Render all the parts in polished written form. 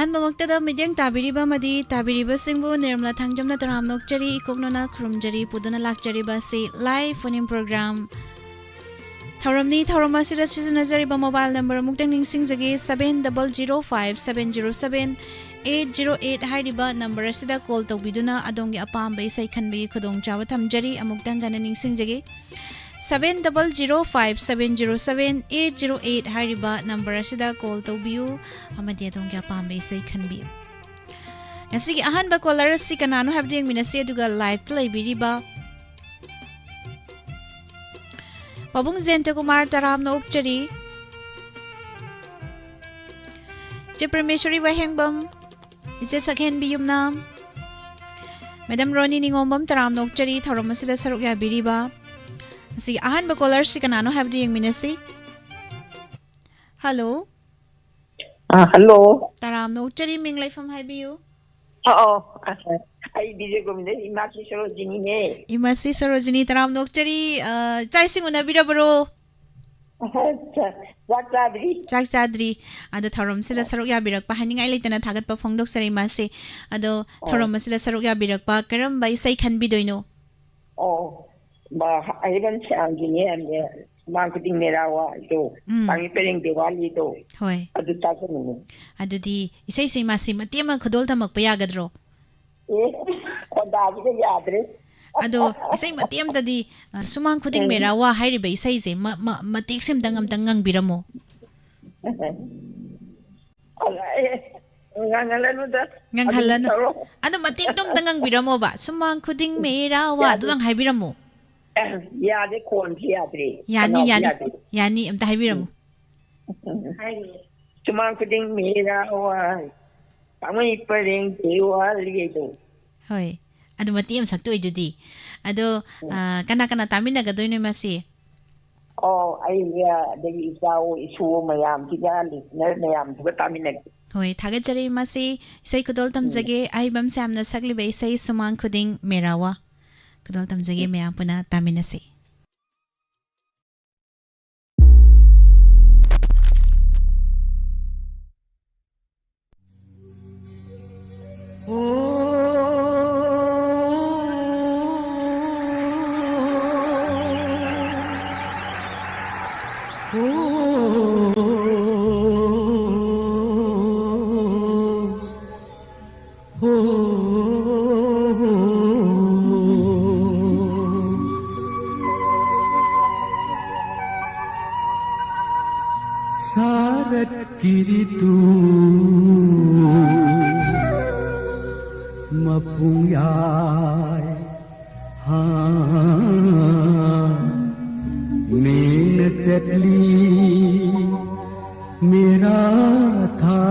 अहन ममक्तदा medium ताबिरिबा मदी ताबिरिबा सिंगबु निर्मला थांगजमना तराम नोकचरी इकोगनोना खुरुमजरी पुदना लाकचरीबा से लाइव फोन इन प्रोग्राम थौरमनी थौरम असिदा सिजनजरीबा मोबाइल नंबर मुक्तंग निंगसिंगजगे 7005707808 हाइरिबा नंबर असिदा कॉल तौबिदुना अदोंगी अपाम्बे इसै खनबगी खुदोंग चावा थमजरी अमुक्तंग गना निंगसिंगजगे 7005707808 हाइरिबा नंबर असिदा कॉल तौबियु अमदि अदोंगी अपाम्बे इसै खनबियु ngasi ahanba caller si kanano habdi ang minasi aduga live play biriba Pabung Zenta Kumar Taram no Ukchari Jeprameshwari Wahengbam Is it again Biyumna Madam Roni Ningombam Taram no Ukchari Taramasida Sarukya Biriba Si Ahan Bakolar Sikanano have the Minasi Hello Hello Taram no Ukchari Minglay from Hibiu Oh I DJ Gomine Imasi Sarojini ne Imasi Sarojini Taram no Ukchari Chaising una Birabaro Chak Chadri Ada Thorum Sila Sarukya Birakpa Haning I Litana Tagat Pa Fongdok Sarimasi Ado Thorum Sila Sarukya Birakpa Karam by Sai can be doino Oh but I haven't Angini and marketing Merawa do I'm paying Diwali do Hoy Adu Tasani Adu di Isai Simasi Matima Kudolta Makpayagadro Ado isay matiyam tadi sumang kuding merawa hairi ba isay se matiksim dangam dangang biramo ngangalano ano matikdong dangang biramo ba sumang kuding merawa dudang hai biramo yade kon yadre yani amta hai biramo sumang kuding merawa pamay pareng Diwali do hoy Ado matiyam sakto idudi ado kana tamin na gadoy no masi Oh ay dagi isaw isu mayam tiga listener mayam tiga tamin nag hoy thagat jare masi isay kudol tamjage ay bam sam na sagli ba isay sumang kuding merawa kudol tamjage mayam puna tamin na si Kiritu mapuyay ha min chatli mera tha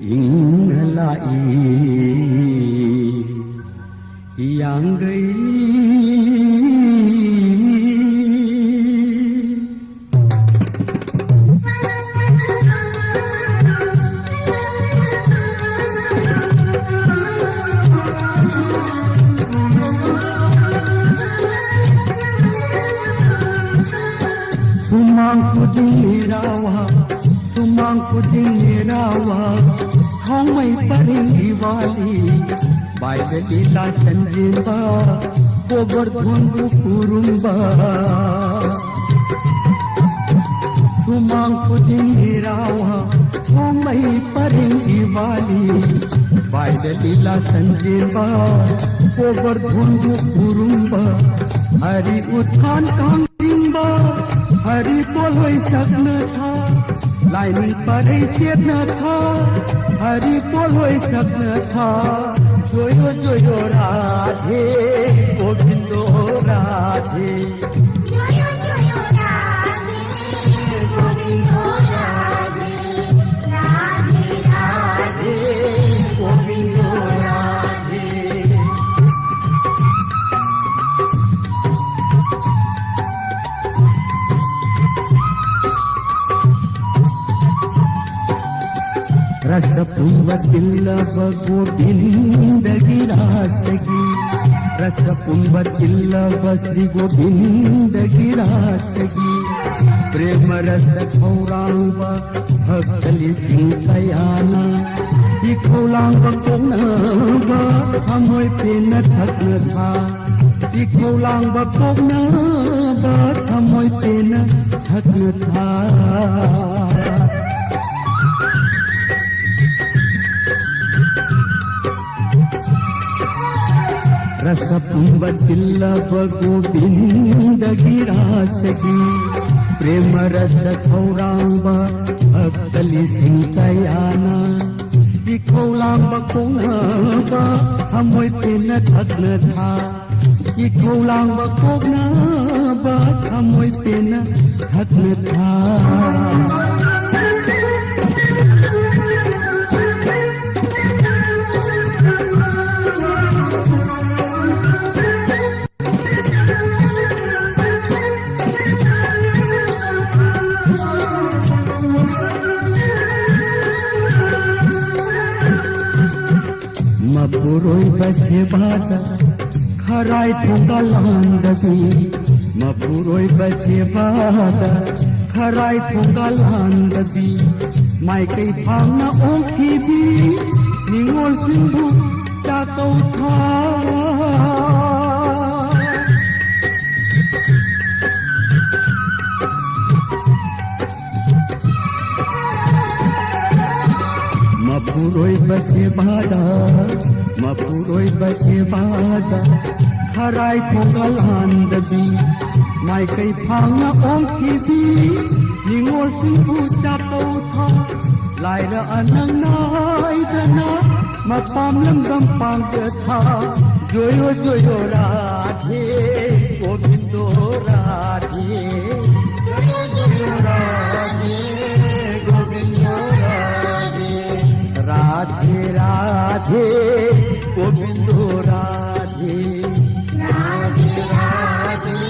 inglai yang gai Sumang kuding merawa Hongmay paring Diwali Bai Lila Sanjimba Govardhan Kurumba Sumang kuding merawa Hongmay paring Diwali Bai Lila Sanjimba Govardhan Kurumba Hari Uthan Kang Hari poloi sakna tha laini parai chetna tha Hari poloi sakna tha joyo joyo radhe govindo radhe joyo joyo radhe govindo radhe radhe radhe govindo radhe Rasa pulva dilla bago dindagi rasagi रसपुंब चिल्लव Shri Govind गिरासगी प्रेम रस खौरांग भक्तली सिंहयाना इखौलांग कोनब हमोय pen थकन था इखौलांग कोनब हमोय pen थकन था रसपुंब चिल्लव गोविंद गिरासगी प्रेम रस खौरांग भक्तली सिंहयाना इखौलांग कोनब हमोय pen थकन था इखौलांग कोनब हमोय pen थकन था मपुरोय बसे बाजा खराय थोंगा लांदगी मपुरोय बसे बाजा खराय थोंगा लांदगी माइकई फांगना ओखीबी निंगोल सिंबु तातौ था मपुरोय बसे बादा खराय थोंगा लांदगी माइकई फांगना ओंखीबी निंगोल सिंबु तातौ था लायरा अनंग नायदना मपाम लंगम पांग था जोयो जोयो राधे गोविंदो राधे जोयो जोयो राधे गोविंदो राधे राधे गोविंदो राधे राधे राधे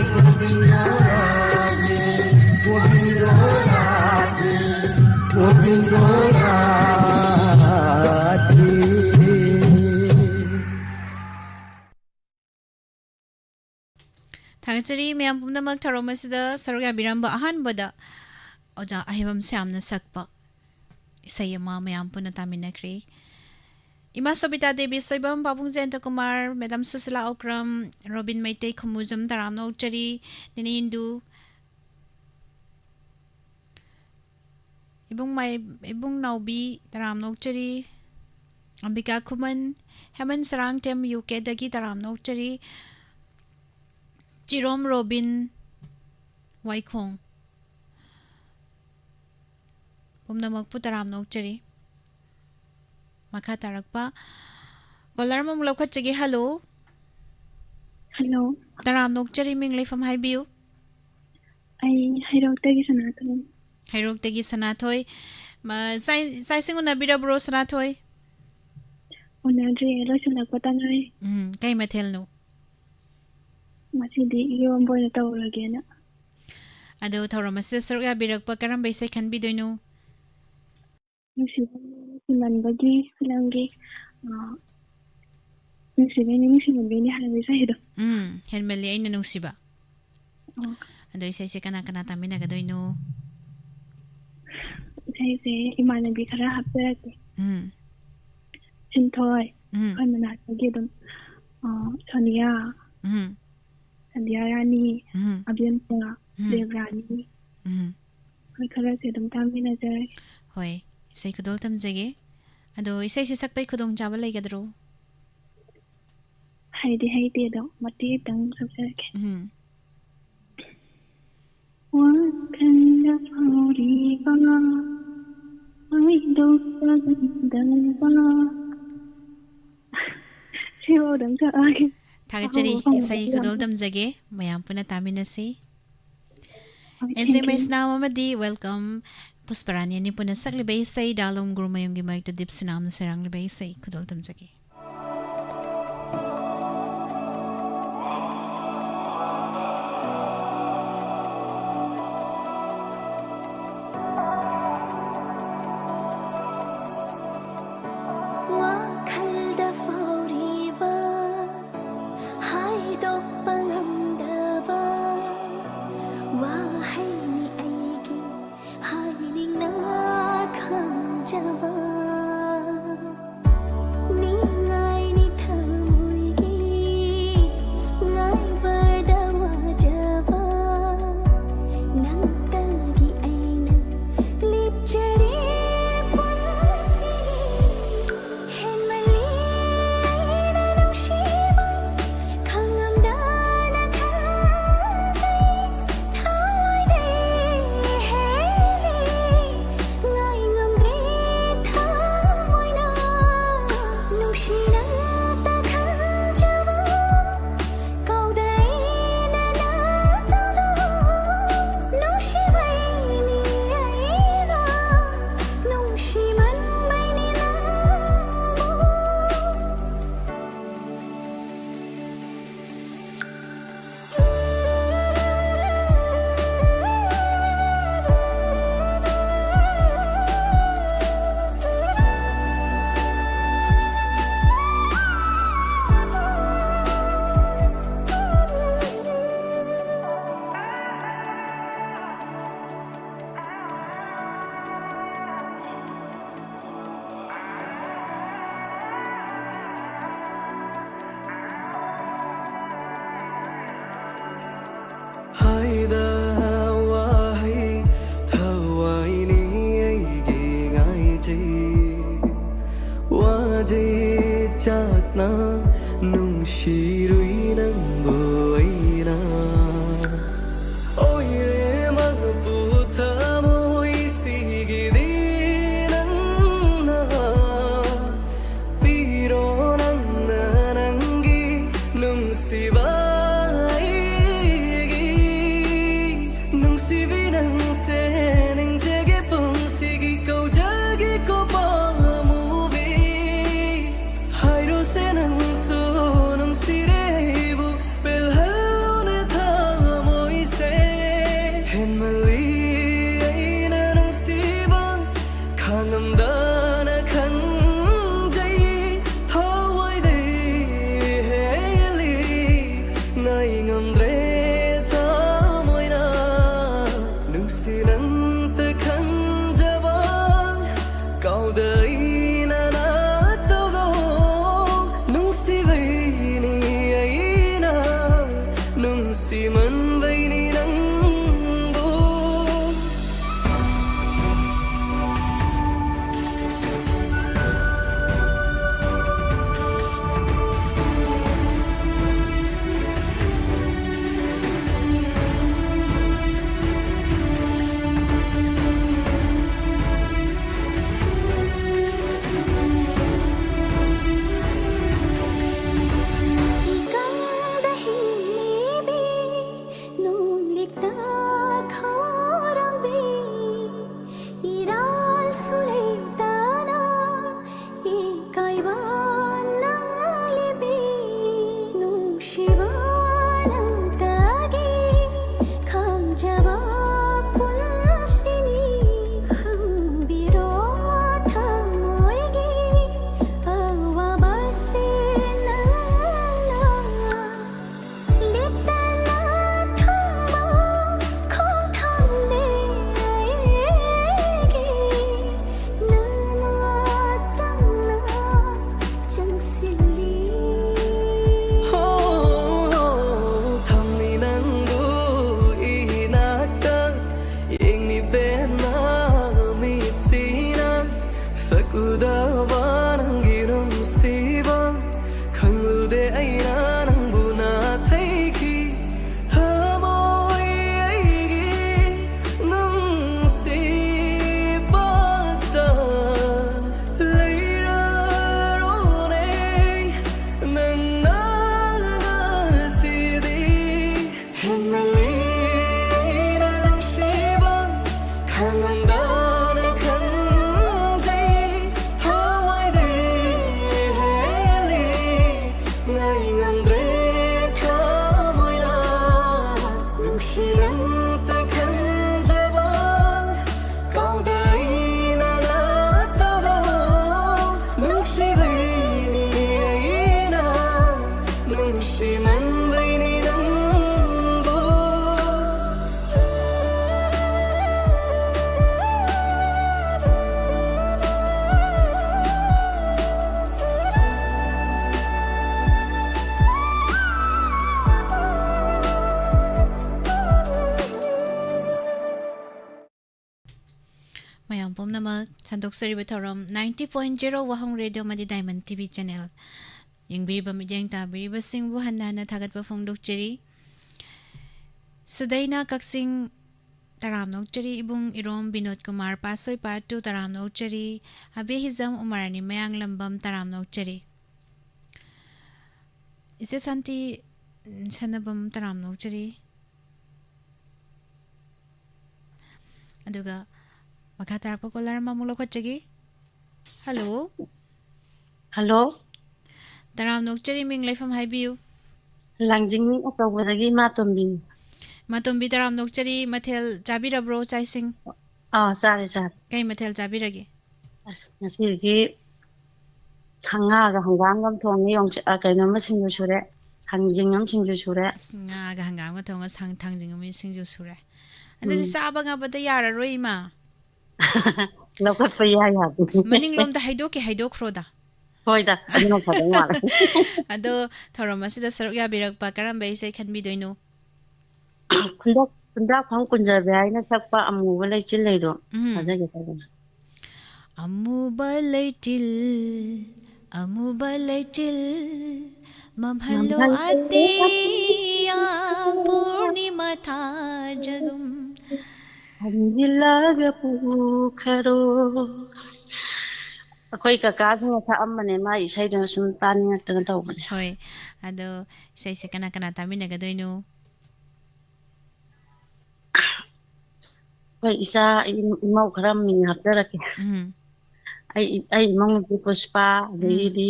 गोविंदो राधे गोविंदो राधे गोविंदो राधे थागचरी मैम पुनमक थरोमसिदा सरगा बिरंबा अहानबदा ओजा अहिबम श्यामना सकपा इसयमा मैम पुना तामिनख्री इमा सोबिता देवी सोइबम पाबुंग जयंत कुमार मैडम सुशीला ओक्रम रोबिन मैते खमुजम तराम नौचरी निनिंदु इबुंग नाउबी तराम नौचरी अंबिका खुमन हेमन सरंग टेम यूके दगी तराम नौचरी चिरोम रोबिन वाइखोंग पुमनमक तराम नौचरी मखा तारकपा कॉलर मम लौखटजगे हेलो हेलो तराम नौचरी मिंग लेफम हाइबियु आई हैरोक्तगी सनाथोय हैरोक्तगी सनाथोय साइसिंग उनबिरब्रो सनाथोय उनाद्रे लोइसलकपा तंगाय कई मथेलनो मसिदि इरोम्बोय तौरगेना अदो थौरमसिदा सरुक याबिरकपा करम्बैसे खनबिदोइनो नुसिमनबगी फिलंगे नुसिबेनि हालबैसे हेदो हेनमली आइना नुसिबा अदो इसेसे कना कना तामिनागदोइनो इसे इमानबी खरा हाबरके सिंथोय खनमनागगे दम सोनिया संध्या रानी अभियंता देवरानी होय खरा से दम तामिनाजय होय इसे खुदोल तमजगे अदो इसे सकपै खुदोंग चाबा लेगद्रो हाइदे दो मती तंग सबसे वाखंड फौरी बा आई दो दंबा शिवदम सा आगे थागचरी इसे खुदोल तमजगे मयाम पुना तामिनसी एनसे मैसना ममदी वेलकम पुष्परानी नि पुना सकलिबे इसे दालोम गुरुमयंगी माइक द दिपसनाम सरंगलिबे इसे खुदोल तमजगे ida wahai thawai ni aigi ngai chi waje chatna nung shirui nang boina oi re mag pu thamoi sigi dinang na piro nang nangi nung siva mayam pom namak sandok sari bataram 90.0 wahong radio madi diamond tv channel yung biriba midyang ta biriba singbu handa na thagat pa phongdok chiri sudaina kaksing taramnok chari ibung irom binod kumar pasoy patu taramnok chari abe hizam umarani mayang lambam taramnok chari ise santi sanabam taramnok chari aduga makatarak pa kolar mamulok chagi hello Hello, taramnok chari ming laifam haibiu langjing atawagi matombi. matombi taramnok chari mathel chabirabro chaising Sare sare. kai mathel chabiragi Ngasi hanga ga hangam gam thongi yong kaino ma singju sure. Hangjing am singju sure. nga ga hangam ga thonga sang thangjing mi singju sure ande saba nga bada yara roi ma Lokat pa ya. maning lom da haido khroda Hoida, adino padang wala. ado thoroma sida saruk ya birak pa karam bai sai khan bi doino कुंदा फंग कुंजर बे आइना थकपा अमूबा लेचिल लेदो हाजगे तबना अमुबलैटिल अमुबलैटिल ममहल्लो ममहल्लो अतिया पूर्णिमा था जगम हंजिलागा पुखरो अखोई काका सा अम्मने मा इसाइदो सुम तानिंगतन तौबने होय अदो इसाई से कना कना तामिनगदोइनो अखोई इसा इमौ खरा मिंग हप्तरके आई इमौ नुपी पुष्पा अदेदी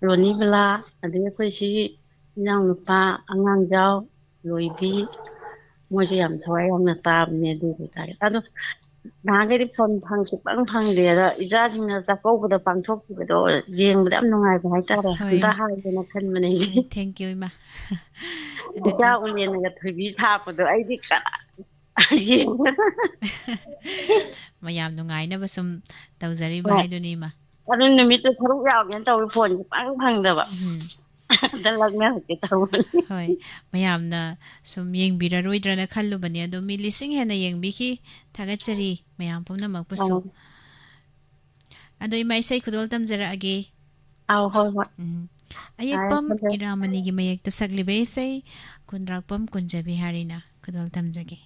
रोनीबला अदे अखोई सी इनाउ नुपा अंगांगजाव लोइबी मोजे याम थवाई यामना ताबने दुबे तारे अदो नागरी फोन फंग सुपंग फंगदेदा इजाजिंगना चाकौबदा पांथोकबदो जेंबदा याम नुंगाइबा हाइतारे हंता हाइदना खनबने थैंक यू इमा इजा उलेनगा थोइबी थापदो आइदि करा ꯃꯌꯥꯝ ꯅꯨꯡꯉꯥꯏꯅꯕ ꯁꯨꯝ ꯇꯧꯖꯔꯤꯕ ꯍꯥꯏꯗꯨꯅꯤ ꯏꯃꯥ ꯑꯗꯨ ꯅꯨꯃꯤꯠꯇꯨ ꯊꯕꯛ ꯌꯥꯎꯒꯦꯅ ꯇꯧꯋꯤ ꯐꯣꯟꯁꯦ ꯄꯥꯛ ꯐꯪꯗꯕ ꯑꯗ ꯂꯛꯅꯔꯛꯀꯦ ꯇꯧꯕꯅꯤ ꯍꯣꯏ ꯃꯌꯥꯝꯅ ꯁꯨꯝ ꯌꯦꯡꯕꯤꯔꯔꯣꯏꯗ꯭ꯔꯅ ꯈꯜꯂꯨꯕꯅꯤ ꯑꯗꯣ ꯃꯤ ꯂꯤꯁꯤꯡ ꯍꯦꯟꯅ ꯌꯦꯡꯕꯤꯈꯤ ꯊꯥꯒꯠꯆꯔꯤ ꯃꯌꯥꯝ ꯄꯨꯝꯅꯃꯛꯄꯨꯁꯨ ꯑꯗꯣ ꯏꯃꯥ ꯏꯁꯩ ꯈꯨꯗꯣꯜ ꯇꯝꯖꯔꯛꯑꯒꯦ ꯑꯧ ꯍꯣꯏ ꯍꯣꯏ ꯑꯌꯦꯛꯄꯝ ꯏꯔꯥꯃꯅꯤꯒꯤ ꯃꯌꯦꯛꯇ ꯁꯛꯂꯤꯕ ꯏꯁꯩ ꯈꯨꯟꯗ꯭ꯔꯥꯛꯄꯝ ꯀꯨꯟꯖꯕꯤ ꯍꯥꯔꯤꯅ ꯈꯨꯗꯣꯜ ꯇꯝꯖꯒꯦ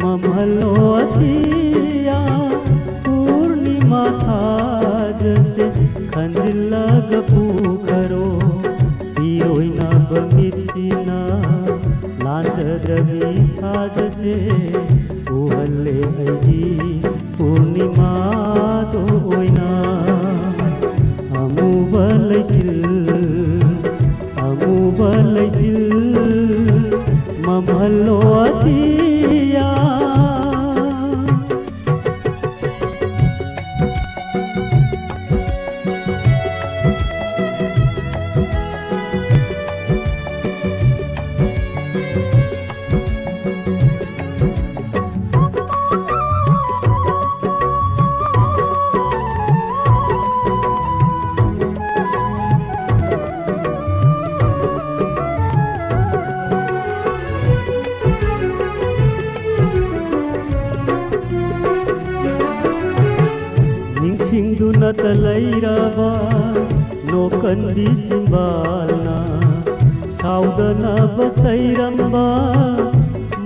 ममहल्लो अतिया पूर्णिमा था जैसे खंजिलग पुखरो हिरोइना बमिसिना लांजरबी था जैसे उहल्ले अजी पूर्णिमा दोइना अमुबलैसिल ममहल्लो अतिया ꯅꯠꯇ ꯂꯩꯔꯕ ꯅꯣꯀꯟꯗꯤ ꯁꯤꯝꯕꯥꯜꯅ ꯁꯥꯎꯗꯅꯕ ꯆꯩꯔꯝꯕ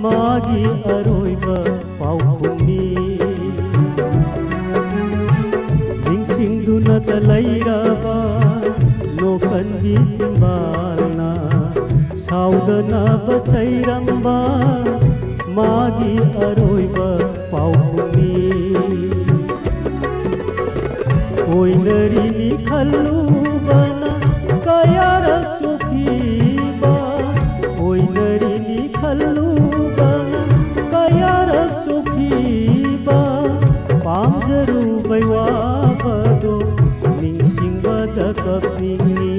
ꯃꯥꯒꯤ ꯑꯔꯣꯏꯕ ꯄꯥꯎꯈꯨꯝꯅꯤ ꯅꯤꯡꯁꯤꯡꯗꯨꯅꯇ ꯂꯩꯔꯕ ꯅꯣꯀꯟꯗꯤ ꯁꯤꯝꯕꯥꯜꯅ ꯁꯥꯎꯗꯅꯕ ꯆꯩꯔꯝꯕ ꯃꯥꯒꯤ ꯑꯔꯣꯏꯕ ꯄꯥꯎꯈꯨꯝꯅꯤ ओइनरिनी खल्लुबना कयारक सुखीबा ओइनरिनी खल्लुबना कयारक सुखीबा पामजरु बैवाबदो निंसिंगबद कपिनी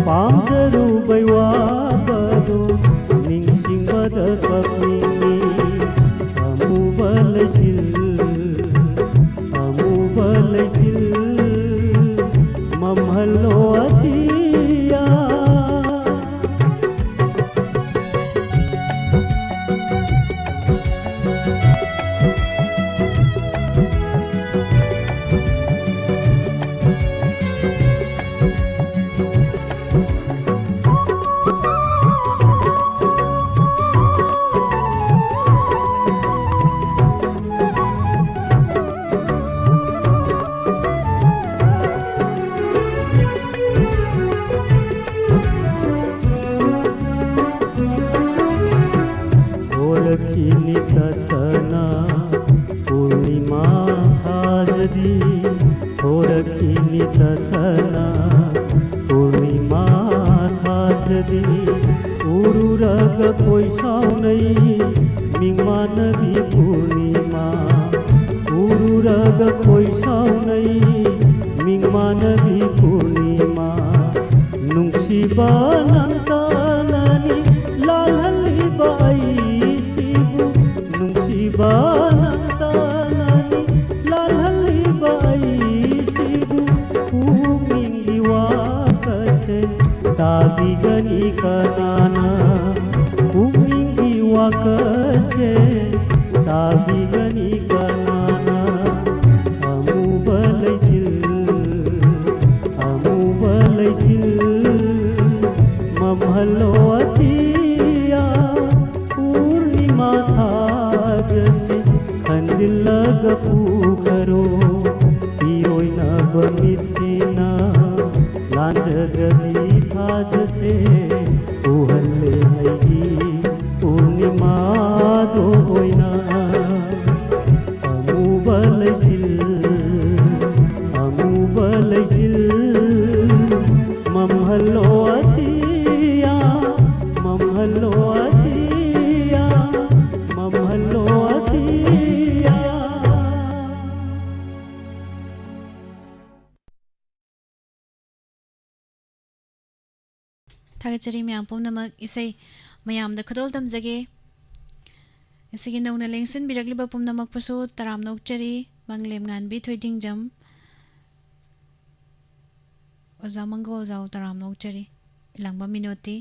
पामजरु बैवाबदो निंसिंगबद कपिनी अमुबलसिल ममहल्लो अतिया ओळखीनी ततना पूर्णिमा थाजदी ओळखीनी ततना पूर्णिमा थाजदी उरुरग कोई साउनै मिंगमानबी पूर्णिमा उरुरग खोइसाउनै मिंगमानबी पूर्णिमा नुंसिबा नंतानानि लालहल्लिबा आइसिबु नुंसिबा नंतानानि लालहल्लिबा आइसिबु उमिंगी वाकसे ताबिगनि कनाना उमिंगी वाकसे ताबिगनि कनाना अमुबलैसिल ममहलो अतिया पूर्णिमा थाजसे खंजिलग पूखरो पिरोइना बमिtsiना लांजगली थाजसे उहल्ले हैगी पूर्णिमा दोइना अमुबलैसिल ममहलो अतिया ममहलो अतिया ममहलो अतिया थागचरी म्याम पुनमक इसै मयामदा खुदोल तमजगे इसगी नौना लेंसन बिरगलिबा पुनमक पसो तराम नोकचरी मंगलेम गानबी थोइदिंगजम ओजा मंगोल जाओ तराम नोकचरी इलांगबा मिनोती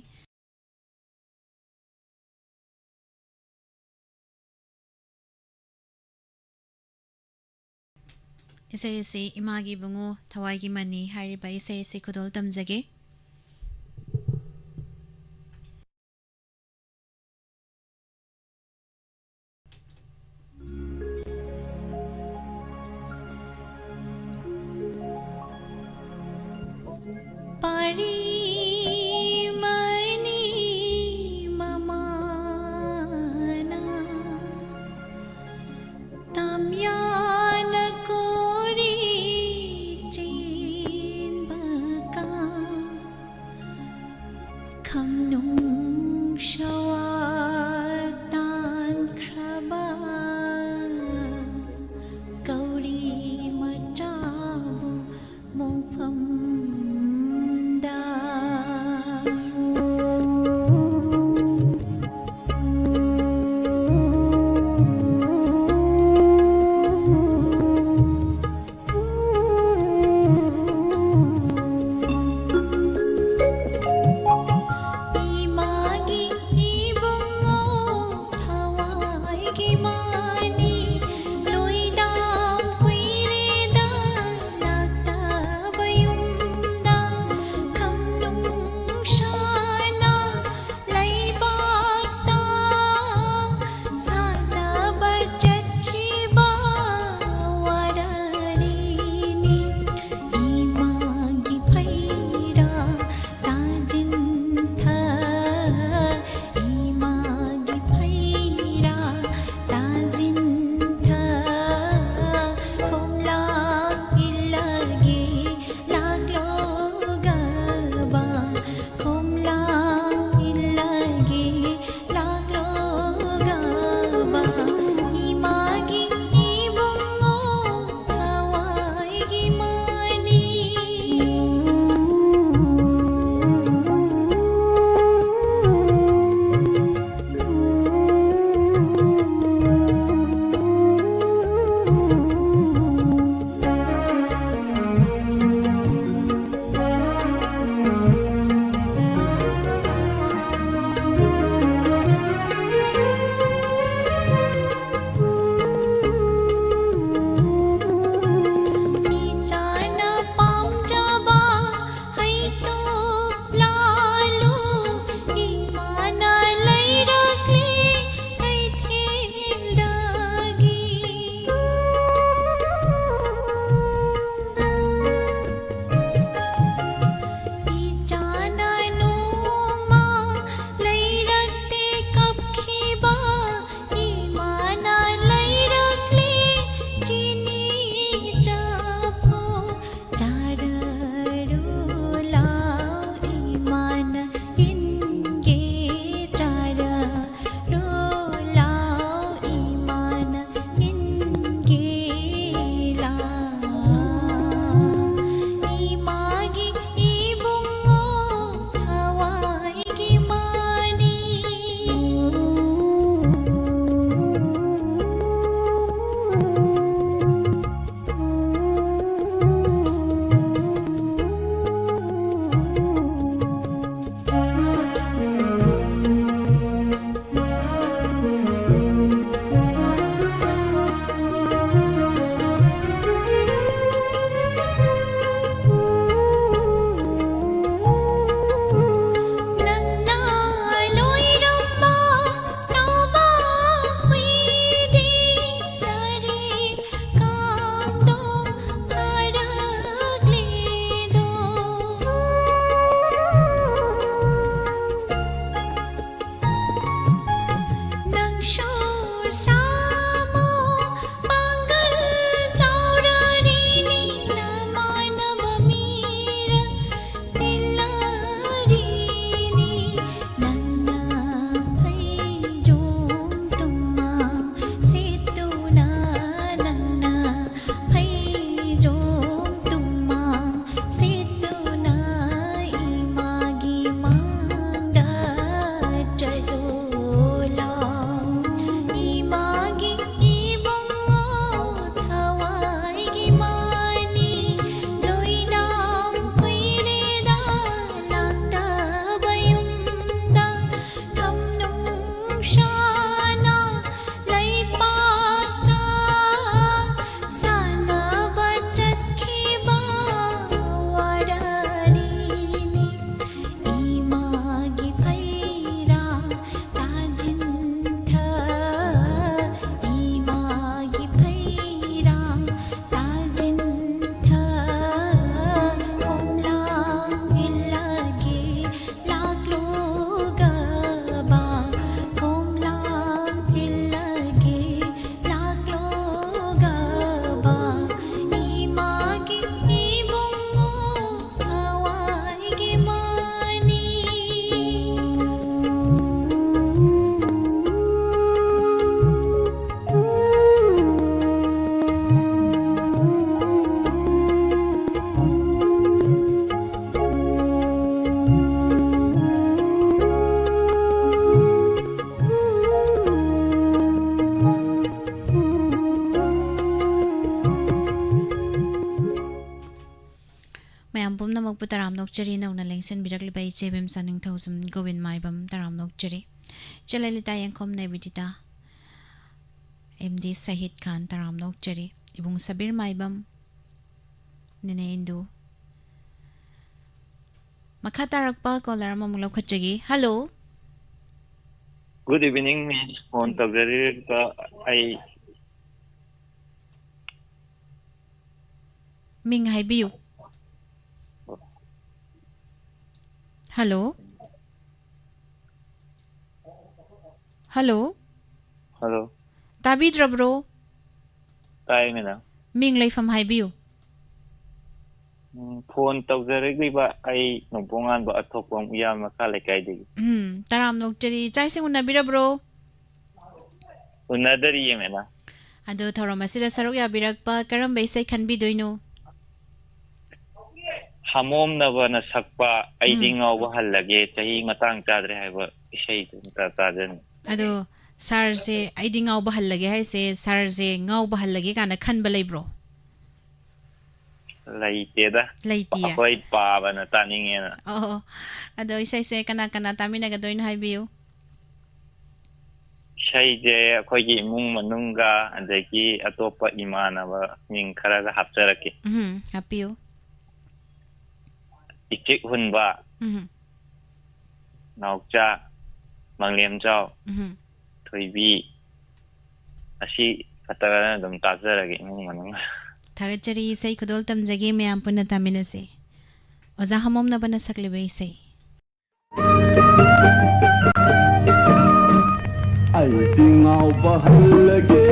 इसै इसै इमागी बुंगो थवाईगी मनी हारिबा इसै इसै खुदोल तमजगे पारी मनी ममाना तम्यान कोरी चीन बका खमनुं शवातान ख्रबा गौरी मचाबु मोफम ꯄꯨꯝꯅꯃꯛꯄꯨ ꯇꯔꯥꯝ ꯅꯣꯛꯆꯔꯤ ꯅꯧꯅ ꯂꯦꯡꯁꯤꯟꯕꯤꯔꯛꯂꯤꯕ ꯏꯆꯦꯕꯦꯝ ꯆꯥꯅꯤꯡꯊꯧꯖꯝ ꯒꯣꯕꯤꯟ ꯃꯥꯏꯕꯝ ꯇꯔꯥꯝ ꯅꯣꯛꯆꯔꯤ ꯆꯦꯂꯂꯤꯇꯥ ꯌꯦꯡꯈꯣꯝ ꯅꯦꯕꯤꯗꯤꯇꯥ MD ꯁꯍꯤꯗ ꯈꯥꯟ ꯇꯔꯥꯝ ꯅꯣꯛꯆꯔꯤ ꯏꯕꯨꯡ ꯁꯕꯤꯔ ꯃꯥꯏꯕꯝ ꯅꯤꯅꯦ ꯏꯟꯗꯨ ꯃꯈꯥ ꯇꯥꯔꯛꯄ ꯀꯣꯂꯔ ꯑꯃꯃꯨꯛ ꯂꯧꯈꯠꯆꯒꯤ ꯍꯜꯂꯣ Good evening, Miss. On February, I Ming haibiu Hello Hello Hello. Tabidra bro Tay mina. Ming leifam haibiu Phone tawzarigli ba ay nungpungan ba atokpang iya makalekay di. Taram nokjari chai sing unabira bro Unadari mina. Ado tharam asida saruk ya birakpa karam baisai khanbi doino Hamom na ba na sakpa ay dingaw ba halage chahi matang chadre hai ba isay ta jan. Ado sar se ai dingaw bahal lage hai se sar se ngaw bahal lage kana khan balai bro Laite da. Laitiya Ako'y pa ba na taningin na. Oo ado isay se kana tami naga doino haibiu Siya'y je ako'y imong manungga andaki atopa imana ba ning karaga hapsaraki. Happy Ichik hun ba naukcha manglem chao thoibi asi fatagana dum tazaragi imong manungga. Thagachari isai khudol tamjagi mayam punna taminase oza hamom na bana saklibe isai Ay dingaw bahalage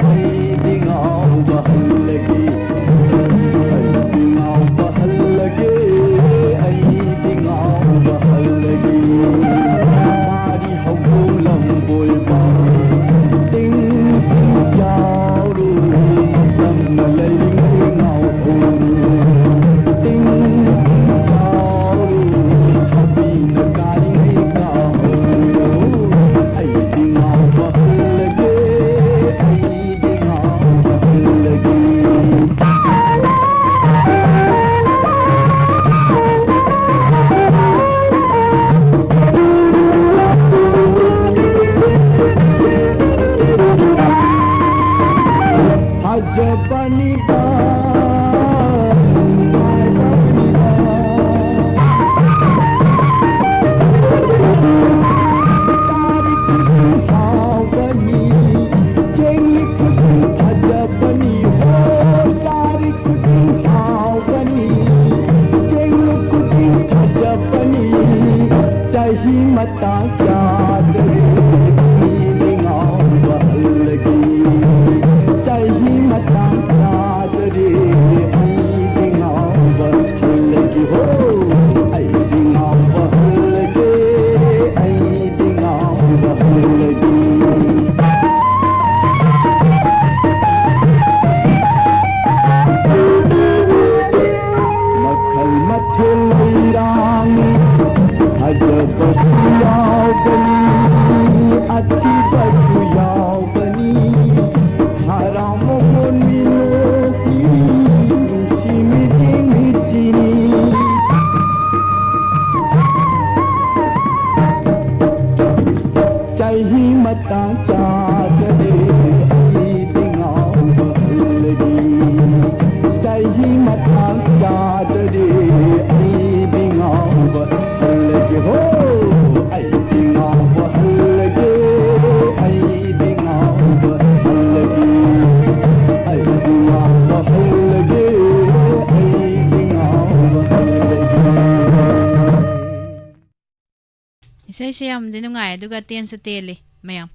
ay dingaw bahalage ay dingaw bahalage ay dingaw bahalage mari hawlam boy ba ting jaw ru dam lai ngaw ting jaw ru habi na kai ka ay dingaw bahalage ay dingaw bahalage matang chadre ai dingau bahlagi chahi matang chadre ai dingau bahlagi ho ai dingau bahlagi ai dingau bahlagi ai dingau bahlagi ai dingau bahlagi isay siyam dinungay duga tiyan sa tele mayam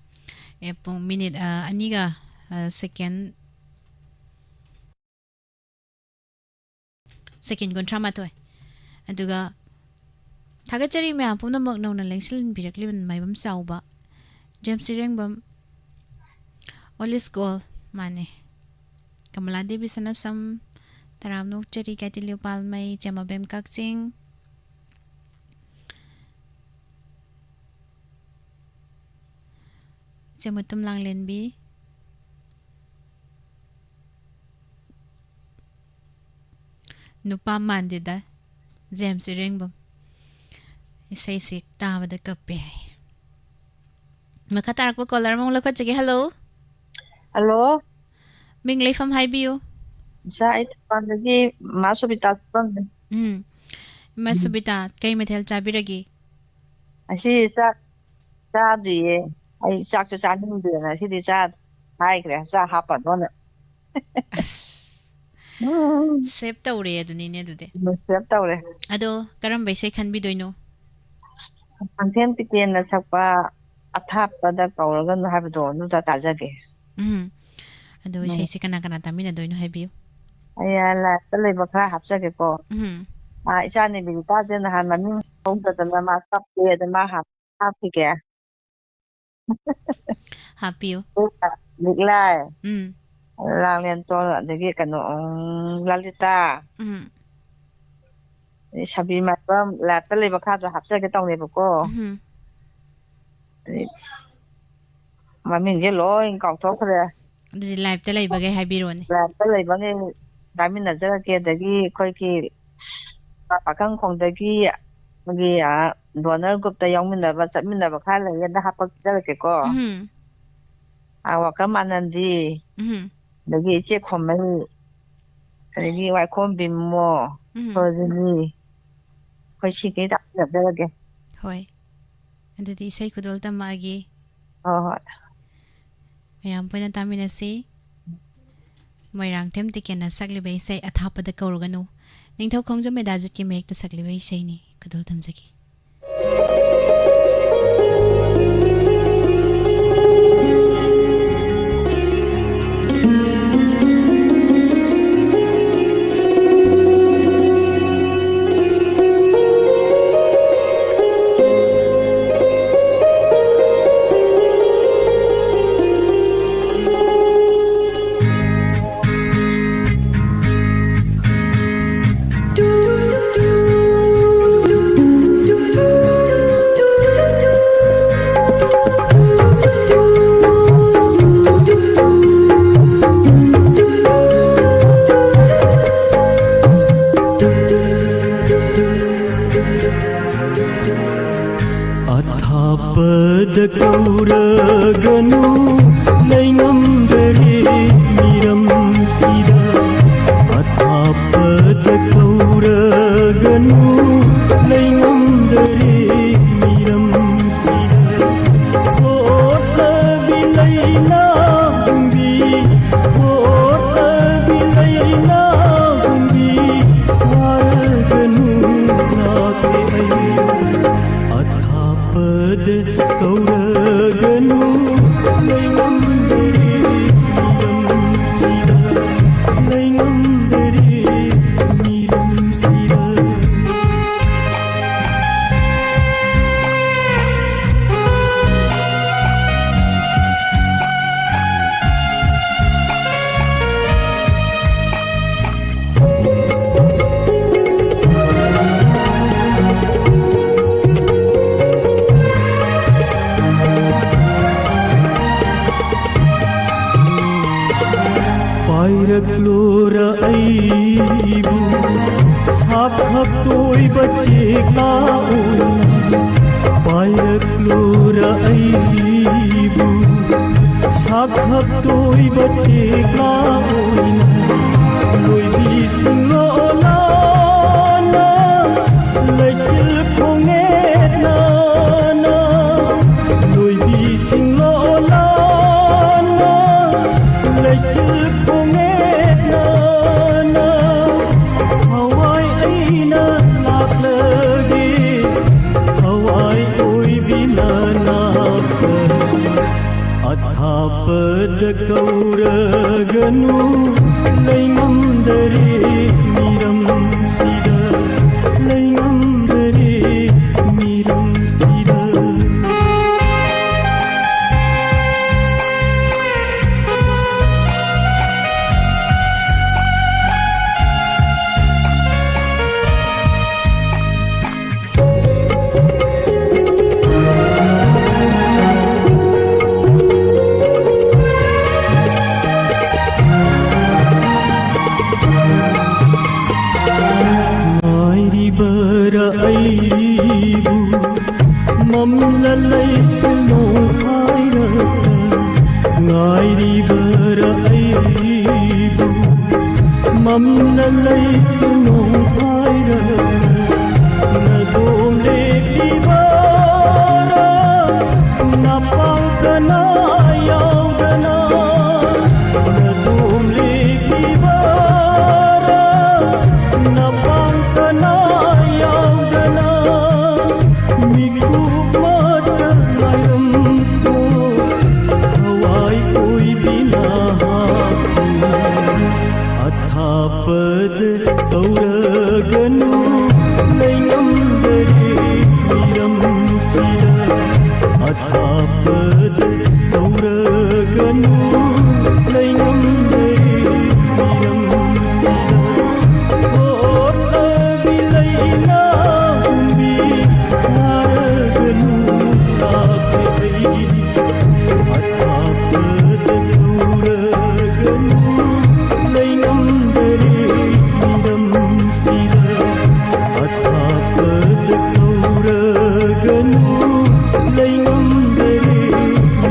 pong minute aniga second kontra matoy aduga thagachari mayam pong namak naw na lengsilin birakliban may bam sauba James Sirengbam all is goal mane Kamala Devi sanasam taramnok chari katilyo palmay chamabem kakching Jamutum lang lenbi Nupa mandida James Sirengbam isay sik tawa da kape Makatarak po caller mong lakot sige hello Hello, Minglay from Highview sa ito pandagi masubitat pang Masubita kay mathel chabiragi asi sa di ay sakso sa ning de na si di sa hai kre sa hapan no Sep taure aduni ne dude sep tawre Ado karambay say kan bidoyno ang ten tiken na sakpa athap pada kauraga no habdo no ta tajage Ado isay si kanakanatamina doyno Highview ayala talay bakra hapsage ko isa ni bilita de na han maning ong ta na ma tap de de ma happy ke Happy Niklay lang yan to dagi kano lalita sabi matram la talay bakha to hapsage tong ne ko maming je loy kong thok re Ado di live talay bagay Highview ni la talay bangi dami na jara ke dagi khoi ki pakang khong dagi magi donor group ta yong min na ba chat min na ba kha la yan da hapak jara ke ko wa ka manandi dagi che khomai dagi wai khom bim mo ko jini khoi si ke da jara ke Hoy Ado di isay kudol tamagi oh Mayam po na tamin na si Mayrang tem tiken na saglibay say at hapada kaurugano Ning thaw kong jame dajut ki mek to saglibay say ni kudol tamzaki Athapad kauraganu laingamdare miram sida Athapad kauraganu laingamdare miram sida Kota bilaina bumbi Kota bilaina bumbi Waraganu naake Athapad kauraganu laingamdare miram sida laingamdare miram sida Pairaklora aibu Hap hap toy bache ka ona ꯉꯥꯏꯔꯛꯂꯨꯔ ꯑꯩꯕꯨ ꯁꯥꯈꯛꯇꯣꯏꯕ ꯆꯦꯛꯂꯥ ꯑꯣꯏꯅ ꯂꯣꯏꯕꯤꯁꯤꯡꯂꯣꯂꯥꯅ ꯂꯩꯆꯤꯜ ꯈꯣꯡꯉꯦꯠꯅꯥꯅ ꯂꯣꯏꯕꯤꯁꯤꯡꯂꯣꯂꯥꯅ ꯂꯩꯆꯤꯜ ꯈꯣꯡꯉꯦꯠꯅꯥꯅ ꯍꯋꯥꯏ ꯑꯩꯅ ꯂꯥꯛꯂꯒꯦ ꯍꯋꯥꯏ ꯑꯣꯏꯕꯤꯅ ꯅꯥꯛꯇ ꯑꯊꯥꯞꯄꯗ ꯀꯧꯔꯒꯅꯨ ꯂꯩꯉꯝꯗꯔꯦ ꯃꯤꯔꯝꯁꯤꯗ ꯂꯩꯉꯝꯗꯔꯦ ꯃꯤꯔꯝꯁꯤꯗ mamlalaisu hairata ngairibara aibu mamlalaisu hairata nadole kibara napangana yaudana nadole kibara napangana yaudana miku अथापद कौरगनु लैंगम्बरे मिरंसिद अथापद कौरगनु लैंगम्बरे मिरंसिद ओत विलैना हुंबी नारगनु तापदई अथापद कौरगनु लैंगम्बरे मिरंसिद अथापद कौरगनु लैंगम्बरे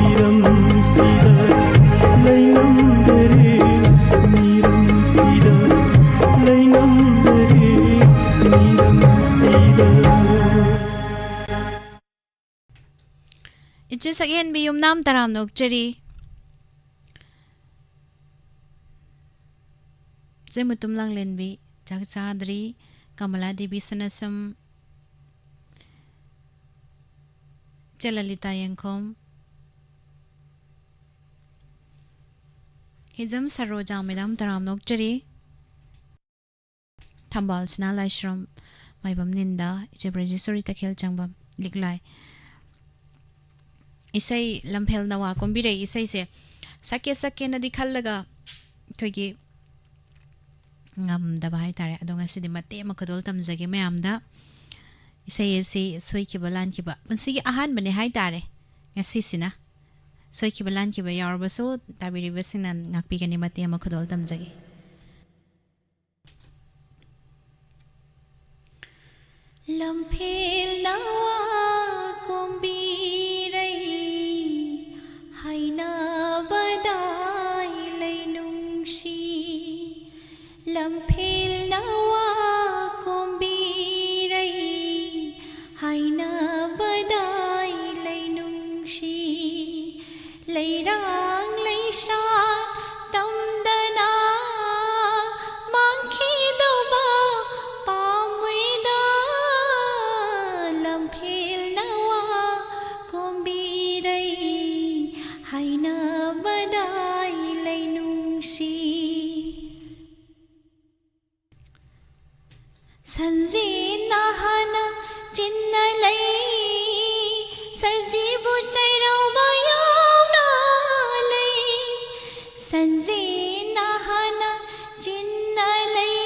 मिरंसिद लैंगम्बरे मिरंसिद लैंगम्बरे मिरंसिद इच्चे सगेन बियुम नाम तराम नोकचरी Mutum lang lenbi Jagsadri Kamala Devi Sanasam Jalalita Yankom Hizam Saroja Medam Taram Nokchari Tambal Snala Shram Maibam Ninda Ichabraji Sorita Kel Changbam Liglai Isai Lampel Nawa Kombire Isai se Sake Sake Nadi Kalaga Kogi ngamdaba haitare adong asidi mate makadol tamjage mayamda isai esi soikiba lankiba punsigi ahan bane haitare ngasi sina soikiba lankiba yarba so tabiri basinan ngakpi gani mate makadol tamjage lamphel nawa kombirai haina badai lainungshi lamphel nawa kombirai haina badai lainungshi leirang leisha tamdana mangkhi doba pamwida lamphel nawa kombirai haina badai lainungshi Sanji nahana jinnalai sarjibu chairau bayau nalai Sanji nahana jinnalai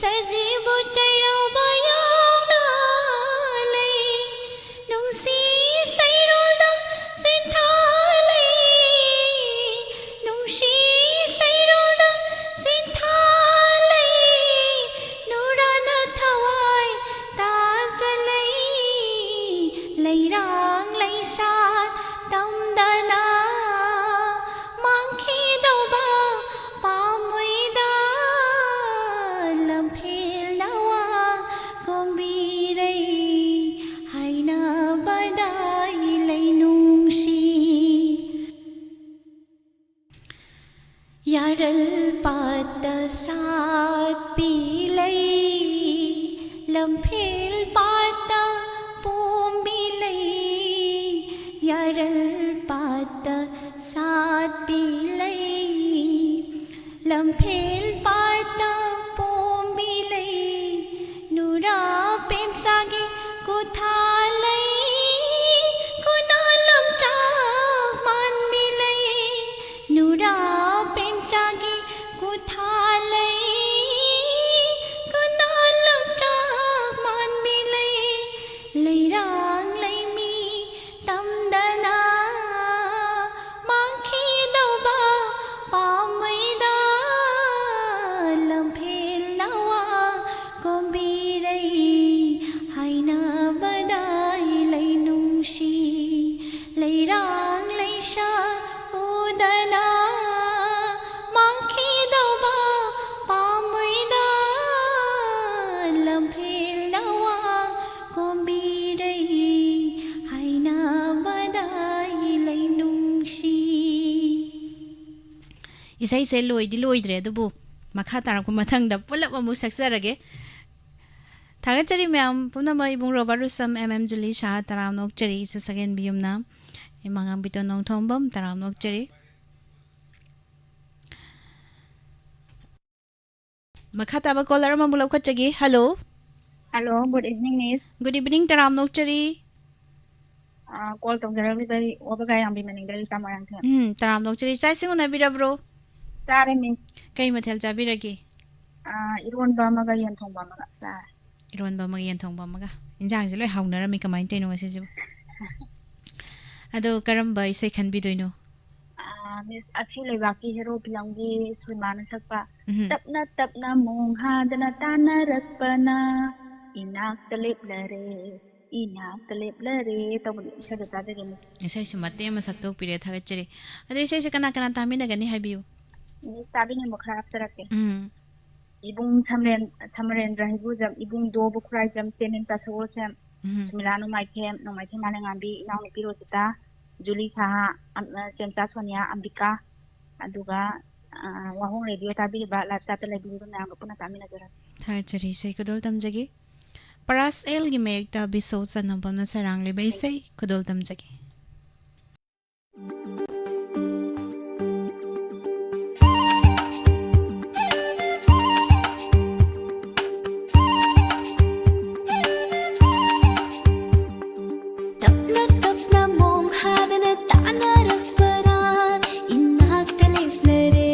sarjibu chairau bayau nalai nungsi sairolda sinthalai nungsi sairolda sinthalai Nurana thawai ta jalai यारल पात सात पीलई लम्फेल पाता पोमिलई यारल पात सात पीलई लम्फेल पाता पोमिलई नुरा पेमसागे कुथालई कुनालम चाक मान मिलई नुरा पेमचागे कुथालई कुनालम चाक मान मिलई लैरांग लैमी तमदना मांखी दौबा पामैदा लम्फेल नवा कोम्बिरई हाइना बदाई लैनुंशी लैरांग लैशा उदना मांखी दौबा पामैदा लम्फेल नवा कोम्बिरई हाइना बदाई लैनुंशी इसाइसे लोइदि लोइद्रे अदुबु मखा तारकु मथंगदा पुलप अमु सक्सरगे थागचरी मैम पुनम इबुंग रोबारुसम एमएम जुली शाह तराम नोकचरी से सगेन बियुमना इमांगाम बितो नोंथोंबम तराम नोकचरी मखा ताबा कॉलर ममुलौ खचगी hello Hello, good evening, Miss. Good evening तराम नोकचरी Call to everybody. Obaga yang bimaning dari tamarang sa. तराम नोकचरी चाइसिंग उनाबिरब्रो Sare, Miss. कई मथेल चाबिरगी Iron bama ga yan thong bama ga. Sa. इरोनबा मग यंथोंबा मग इंजांग जे लोय हाउनरमी कमाइन तैनो गसिजु अदो करम्बा इसे खनबिदोइनो Miss Asile baki hero bilangi Sulmana sakpa. Tapna mongha dana tana rakpana. Inak telip lare. Tahu bisa berkata Miss. इसे समते म सकतो पिरे थागचरी अदो इसे कना कना तामिना Ghani हाबियो Miss sabi ni mo craft sarake. Ibung samren rahibu jam ibung do bukrai jam senin tasawol jam. Semilano no mai them mana ngambi inang ni piro sita Julie saha centa Sonia Ambika aduga wahong radio tabi ba live satellite biru na ang puna kami nagara. थागचरी इसे कुदोल तमजगी परास L गी मेकता बिसो सनबम न सरंग ले बैसे कुदोल तमजगी Tapna mong hadana tana rakpara inak taliflare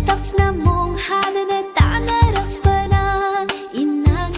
tapna mong hadana tana rakpara inak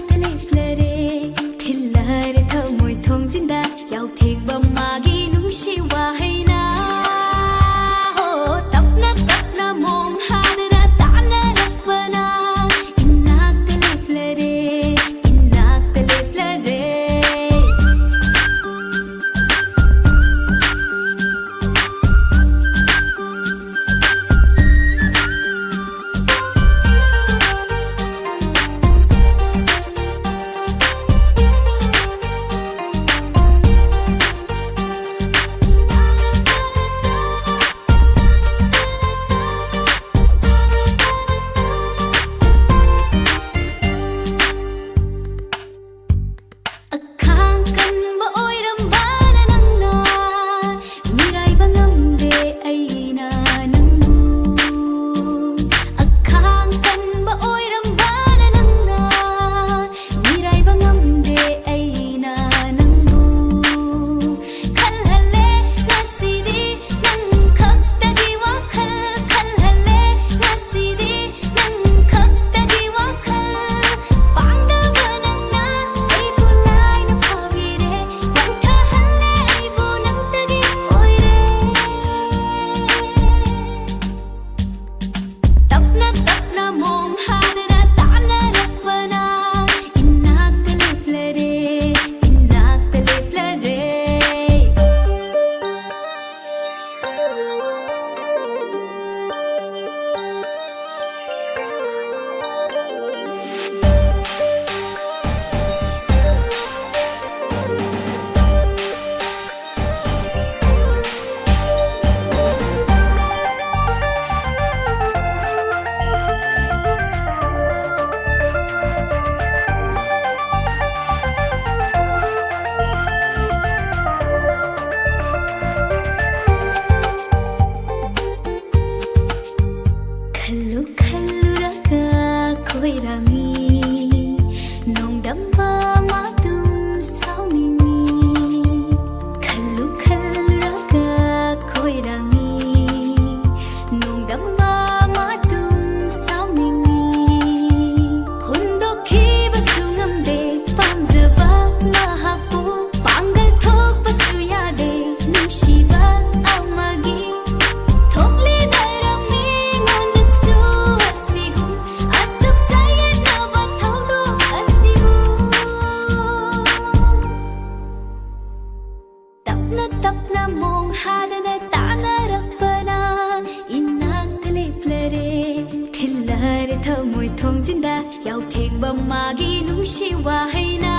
shi wa hay na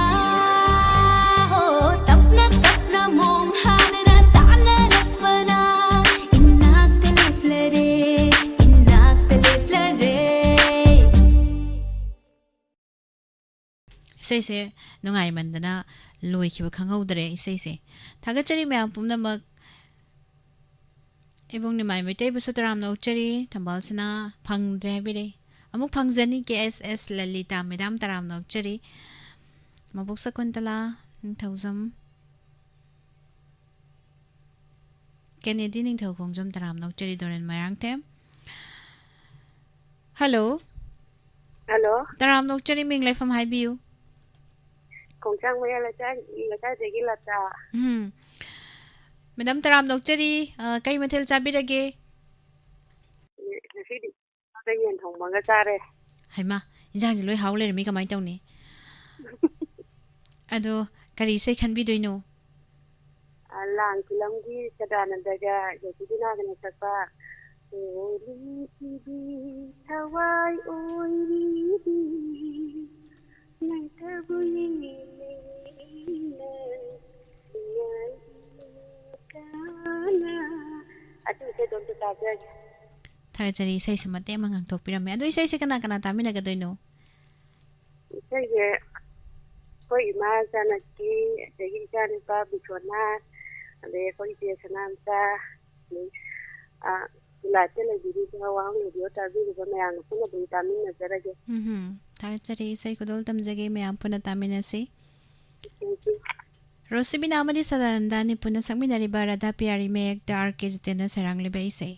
tapna mong hadana ta'na rabbana innak taliflare Say say nungai mandana loi khiba khanghaudre say say thagachari mayam pumnamak ibong ni mai mete busutaram nokchari thambalsina phangre bire amuk phangjani KSS Lalita Madam Taram Nokchari Mabuk Sakuntala Ningthauzam Kennedy Ningthaukhongjam Taram Nokchari Doren Mayangtem Hello Hello Taram Nokchari Ming Laifam Haibiu Khongchang Maya la cha degi la ta Madam Taram Nokchari kai mathel chabirage Nasi di yen thong manga cha re Haima injang loi haule mi kamai tawni Ado kari sei khanbi doino lang kilam gi sadana daga yadina gana sakpa Oli tibi thawai oi di nai tabu ni kana atu se dom ta ja Thagachari sei samate mangang thokpirame ado sei se kana kana tamina ga doino sei ye koi ma sana ki degi jani pa bichona ade koi te sanam ta la tele diri ta wa ngi dio ta bi ba me ang puna bi tamina zarage Thagachari sei kodol tamjage me ampuna tamina se Rosibina amadi sadananda ni puna sangminari barada piari me ekta RK jitena sarang libai sei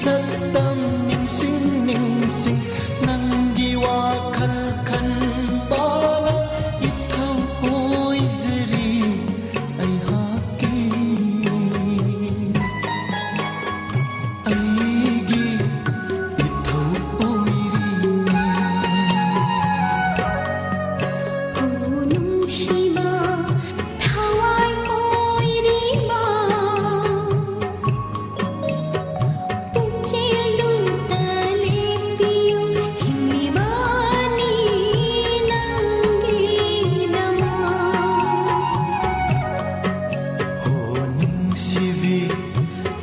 ꯁꯛꯇꯝ ꯅꯤꯡꯁꯤꯡ ꯅꯤꯡꯁꯤꯡ ꯅꯪꯒꯤ ꯋꯥꯈꯜ ꯈꯟꯕꯅ ꯏꯊꯧ ꯑꯣꯏꯖꯔꯤ ꯑꯩꯍꯥꯛꯀꯤ ꯑꯩꯒꯤ ꯏꯊꯧ ꯑꯣꯏꯔꯤ ꯅꯨꯡꯁꯤꯕ ꯊꯋꯥꯏ ꯑꯣꯏꯔꯤꯕ ꯄꯨꯛꯆꯦꯜꯗꯨꯗ ꯂꯦꯞꯄꯤꯌꯨ ꯍꯤꯡꯂꯤꯕꯅꯤ ꯅꯪꯒꯤꯗꯃꯛ ꯍꯣ ꯅꯨꯡꯁꯤꯕꯤ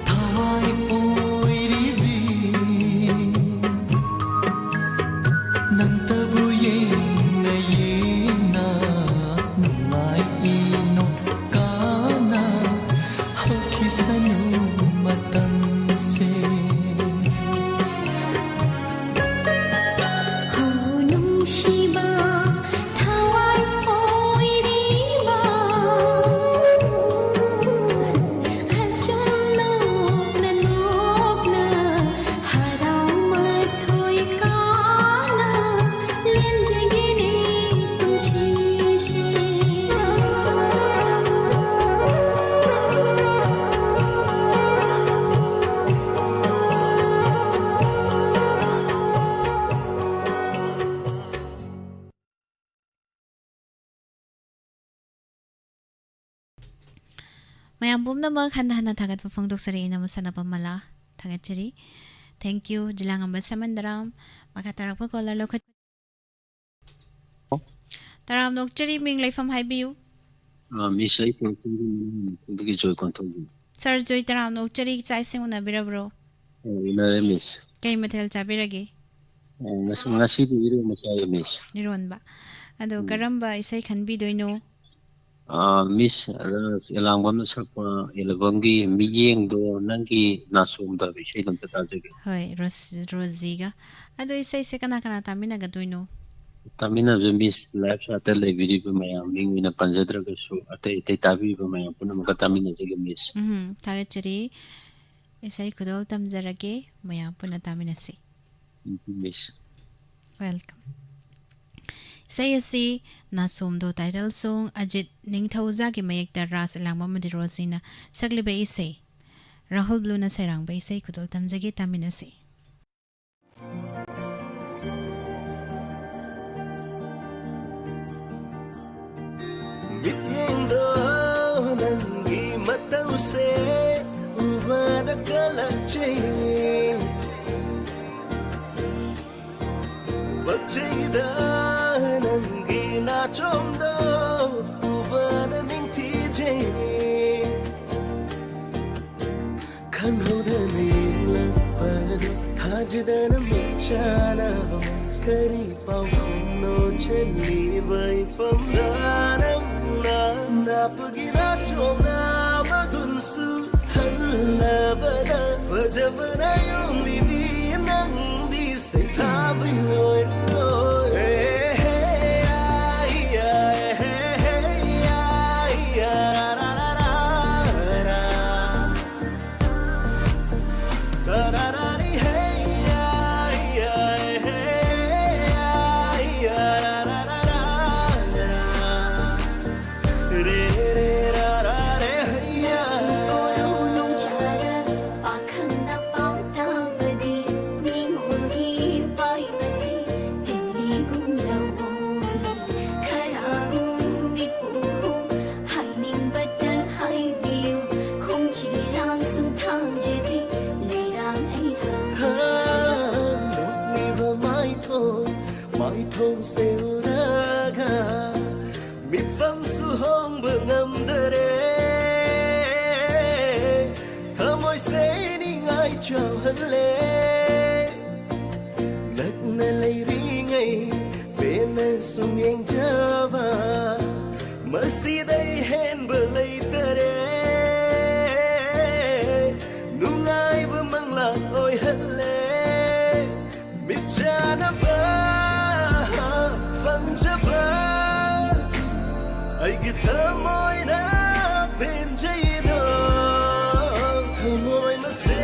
ꯊꯋꯥꯏ ꯑꯣꯏꯔꯤꯕꯤ ꯅꯪꯇꯕꯨ ꯌꯦꯡꯅ ꯌꯦꯡꯅ ꯅꯨꯡꯉꯥꯏ ꯏꯅꯣꯠꯀꯥꯅ ꯍꯧꯈꯤꯁꯅꯨ ꯃꯇꯝꯁꯦ ꯅꯨꯡꯁꯤꯕ ꯊꯋꯥꯏ ꯑꯣꯏꯔꯤꯕ ꯑꯁꯨꯝ ꯅꯣꯛꯅ ꯅꯣꯛꯅ ꯍꯔꯥꯎ ꯃꯊꯣꯏ ꯀꯥꯅ ꯂꯦꯟꯖꯒꯦꯅꯦ ꯄꯨꯟꯁꯤꯁꯦ ꯃꯌꯥꯝ ꯄꯨꯝꯅꯃꯛ ꯍꯟꯅ ꯍꯟꯅ ꯊꯥꯒꯠꯄ ꯐꯣꯡꯗꯣꯛꯆꯔꯤ ꯅꯃ ꯁꯥꯟꯅꯕ ꯃꯂꯥ ꯊꯥꯒꯠꯆꯔꯤ ꯊꯦꯡꯛ ꯌꯨ ꯖꯤꯂꯥꯉꯝꯕ ꯁꯃꯟꯗꯔꯥꯝ ꯃꯈꯥ ꯇꯥꯔꯛꯄ ꯀꯣꯂꯔ ꯂꯧꯈꯠ ꯇꯔꯥꯝ ꯅꯣꯛꯆꯔꯤ ꯃꯤꯡ ꯂꯩꯐꯝ ꯍꯥꯏꯕꯤꯌꯨ Miss I can think joy control. Sir Joy ꯇꯔꯥꯝ ꯅꯣꯛꯆꯔꯤ ꯆꯥꯛ ꯏꯁꯤꯡ ꯎꯅꯕꯤꯔꯕ꯭ꯔꯣ Miss. ꯀꯩ ꯃꯊꯦꯜ ꯆꯥꯕꯤꯔꯒꯦ Ngasi di iro masaya Miss. ꯅꯤꯔꯣꯟꯕ ꯑꯗꯣ ꯀꯔꯝꯕ ꯏꯁꯩ ꯈꯟꯕꯤꯗꯣꯏꯅꯣ Miss elangwam sakpa elabanggi miyengdo nangi nasumda bishay damta tajage. ꯍꯣꯏ ꯔꯣꯖꯤꯒ ꯑꯗꯣ ꯏꯁꯩꯁꯦ ꯀꯅꯥ ꯀꯅꯥ ꯇꯥꯃꯤꯟꯅꯒꯗꯣꯏꯅꯣ Tamina Miss life sa tele biriba mayam mingwina panjadragasu atay atay tabiba mayam punamaka tamina jage Miss. ꯊꯥꯒꯠꯆꯔꯤ ꯏꯁꯩ ꯈꯨꯗꯣꯜ ꯇꯝꯖꯔꯒꯦ ꯃꯌꯥꯝ ꯄꯨꯟꯅ ꯇꯥꯃꯤꯟꯅꯁꯤ Miss. ꯋꯦꯜꯀꯝ ꯏꯁꯩ ꯑꯁꯤ ꯅꯥꯁꯣꯝꯗꯣ ꯇꯥꯏꯇꯜ ꯁꯣꯡ ꯑꯖꯤꯠ ꯅꯤꯡꯊꯧꯖꯥꯒꯤ ꯃꯌꯦꯛꯇ ꯔꯥꯁ ꯂꯥꯡꯕ ꯑꯃꯗꯤ ꯔꯣꯖꯤꯅ ꯁꯛꯂꯤꯕ ꯏꯁꯩ ꯔꯥꯍꯨꯜ ꯕ꯭ꯂꯨꯅ ꯁꯩꯔꯥꯡꯕ ꯏꯁꯩ ꯈꯨꯗꯣꯜ ꯇꯝꯖꯒꯦ ꯇꯥꯃꯤꯟꯅꯁꯤ Mityendo nangi matause uvada kalache Bachida nangi nachomdo uvada ningtije Kanhoda nilakpada thajidana michana Kari pau khumno chali vai famdana Napagina chomna magunsu halabana fajabana yung libi nang di say tabi loy Thong seuraga mit fam su hong bangam dare thamoi se ni ngai chau hale nak na lai ri ngai ben sum yeng java masi dai hen belai tare nungai ba mangla oi hale mit jana ba I get tamoina benjaydo tamoina se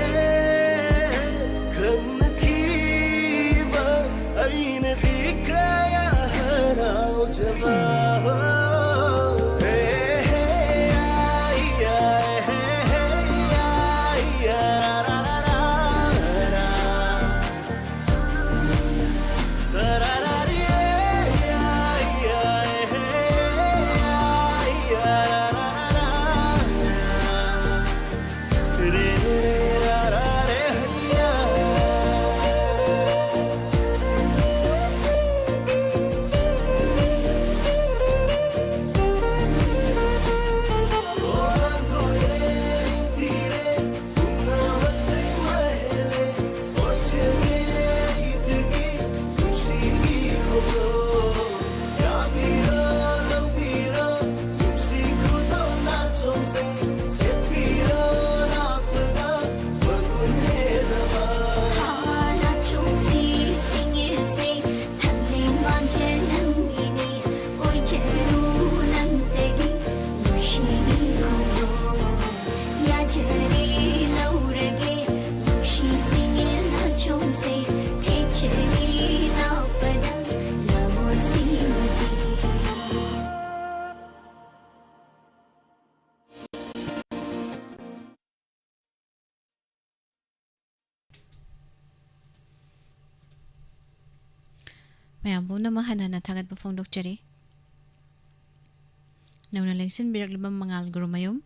mayam pumanamak hana thagat pa phongdokjari nauna lengsin biraklibam mangal gurumayum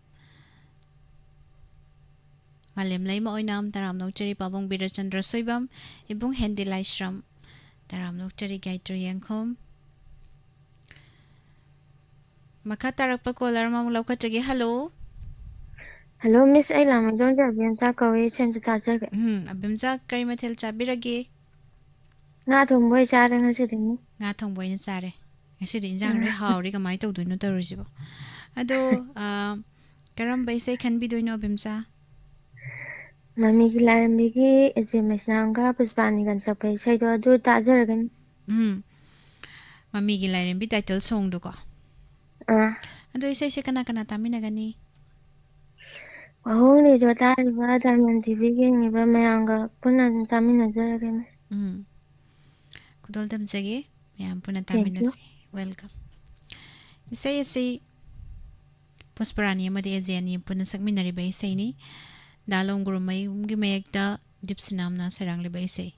Malim lay maoinam taram nokjari pabong Birachandra Soibam ibung Hendi Laishram taram nokjari Gayatri Yangkhom Maka tarak pa caller mamulaw ka jagi hello Hello Miss ay lamang dong abimsa kawi chem ta jage abimsa kari mathil chabirage nga thongboy chare ngasi ding nga thongboy na sare ngasi din jang ri hawri kamai tawdoino tawrisibo ado karam baisai khanbi doino abimsa Mami ki larambi ki SMS nanga puspani kan sapai sai do adu ta jaragan Mami ki larambi title song do ko ado isai se kana kana tamina gani Wahong ni do ta riba Diamond TV ki ni ba mayanga punan tamina jaragan Kudol dam jage mayam punan tamina si welcome isai Pusparani amadi ajani punan sagminari ba isai ni Dalong gurumay gimayagda dipsinam na sarang libay say.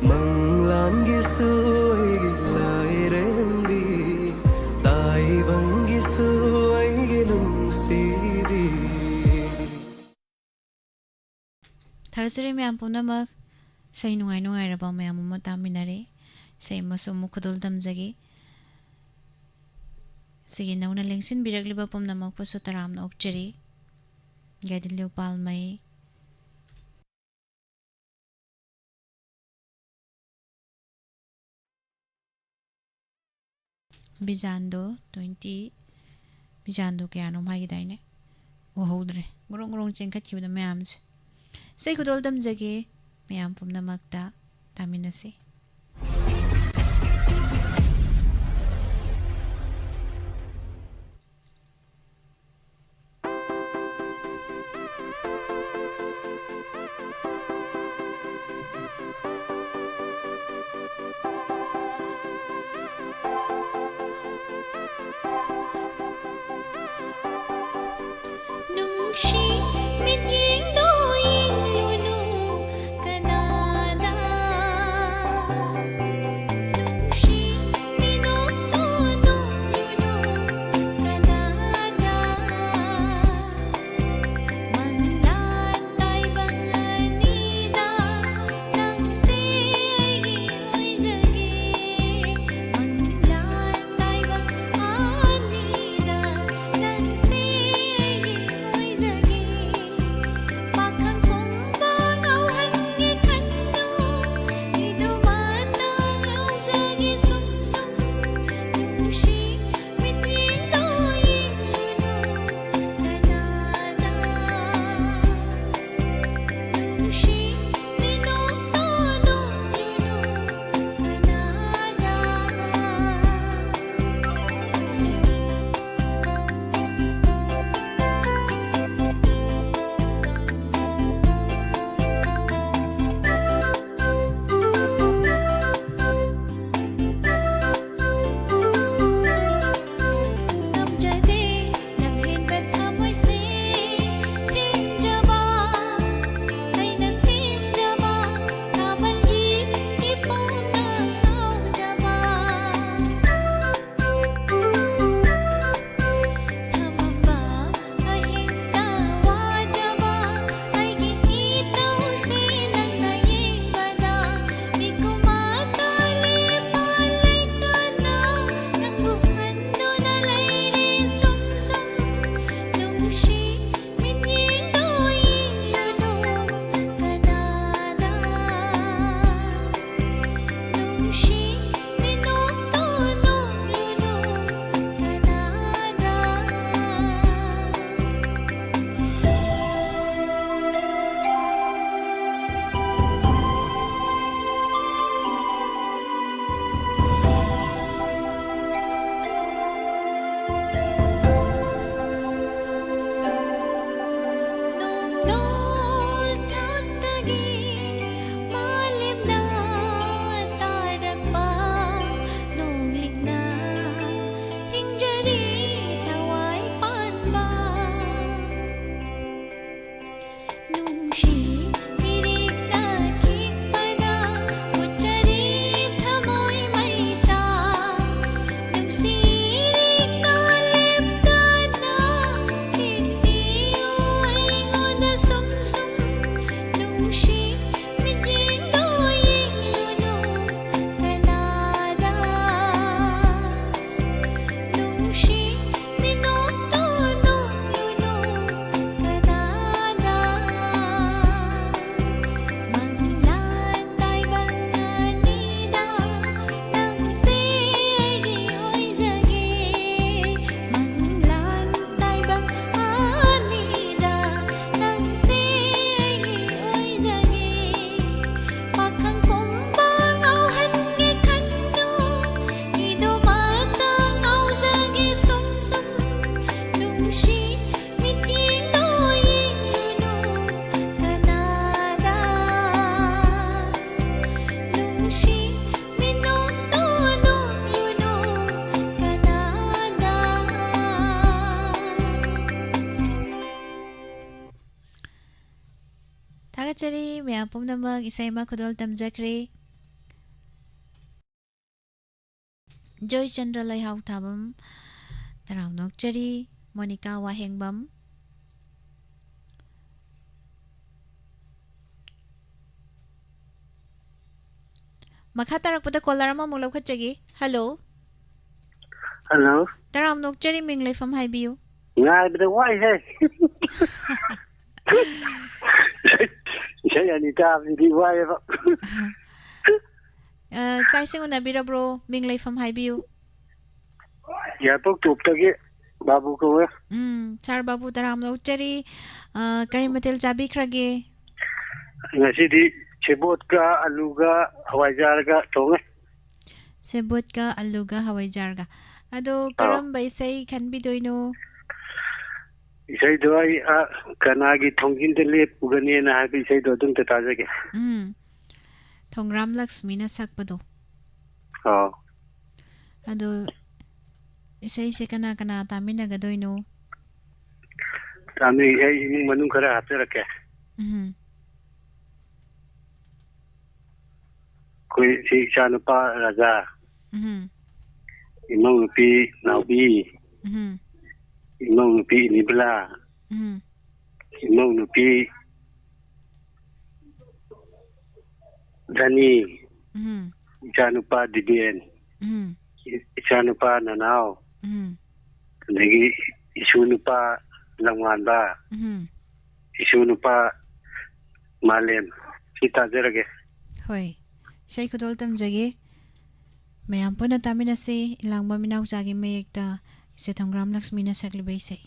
ꯃꯪꯂꯥꯟꯒꯤꯁꯨ ꯑꯩꯒꯤ ꯅꯨꯡꯁꯤꯕꯤ ꯊꯥꯒꯠꯆꯔꯤ ꯃꯌꯥꯝ ꯄꯨꯝꯅꯃꯛ ꯏꯁꯩ ꯅꯨꯡꯉꯥꯏꯔꯕ ꯃꯌꯥꯝ ꯑꯃ ꯇꯥꯃꯤꯟꯅꯔꯦ ꯏꯁꯩ ꯑꯃꯁꯨ ꯑꯃꯨꯛ ꯈꯨꯗꯣꯜ ꯇꯝꯖꯒꯦ ꯁꯤꯒꯤ ꯅꯧꯅ ꯂꯦꯡꯁꯤꯟꯕꯤꯔꯛꯂꯤꯕ ꯄꯨꯝꯅꯃꯛꯄꯨꯁꯨ ꯇꯔꯥꯝꯅ ꯑꯣꯛꯆꯔꯤ ꯒꯥꯏꯗꯤꯟꯂꯤꯎ ꯄꯥꯜꯃꯩ ꯕꯤꯖꯥꯟꯗꯣ 20 ꯕꯤꯖꯥꯟꯗꯣ ꯀꯌꯥꯅꯣꯝ ꯍꯥꯏꯒꯤꯗꯥꯏꯅꯦ ꯎꯍꯧꯗ꯭ꯔꯦ ꯒ꯭ꯔꯣꯡ ꯒ꯭ꯔꯣꯡ ꯆꯦꯟꯈꯠꯈꯤꯕꯗ ꯃꯌꯥꯝꯁꯦ ꯏꯁꯩ ꯈꯨꯗꯣꯜ ꯇꯝꯖꯒꯦ ꯃꯌꯥꯝ ꯄꯨꯝꯅꯃꯛꯇ ꯇꯥꯃꯤꯟꯅꯁꯤ Thagachari Mya Pumnamag Isaima Kudol Tamjakri Joy Chandra Laihau Tabam Taraw Nokchari Monica Wahengbam Makatarak pada caller ama mulaw kachagi. Hello. Hello. Taram nokchari minglay from Haibiu. Ngay bida wai he. Saya ni ta di wai ba. Sai singo na bira bro minglay from Haibiu. Ya pok tup tagi babu ko we. Char babu taram nokchari karimatil jabi krage. Ngasi di sebut ka aluga hawaijar ka tonge. Sebut ka aluga hawaijar ka. Ado karam ba isay kan bidoy Isay do ay kanagi thongjin de le pugani na habi isay do dum tata jage. Thongram Laxmi na sakpado. Ado isay se kana tami na gadoy no. Tami ay imong manung kara hapse rake. Koi si Chanupa Raja. Imong nupi Naubi. Imong nupi Nibla. Imong nupi Dani. Chanupa Dibien. Chanupa Nanao. Lagi isu nupa Langwan ba. Isu nupa Malem. Kita jerage. Hoy. Say kudol tamjagi. Mayam po na tami na si ilang maminaw jagi mayekta isi Thongram Laxmi na saglibay say.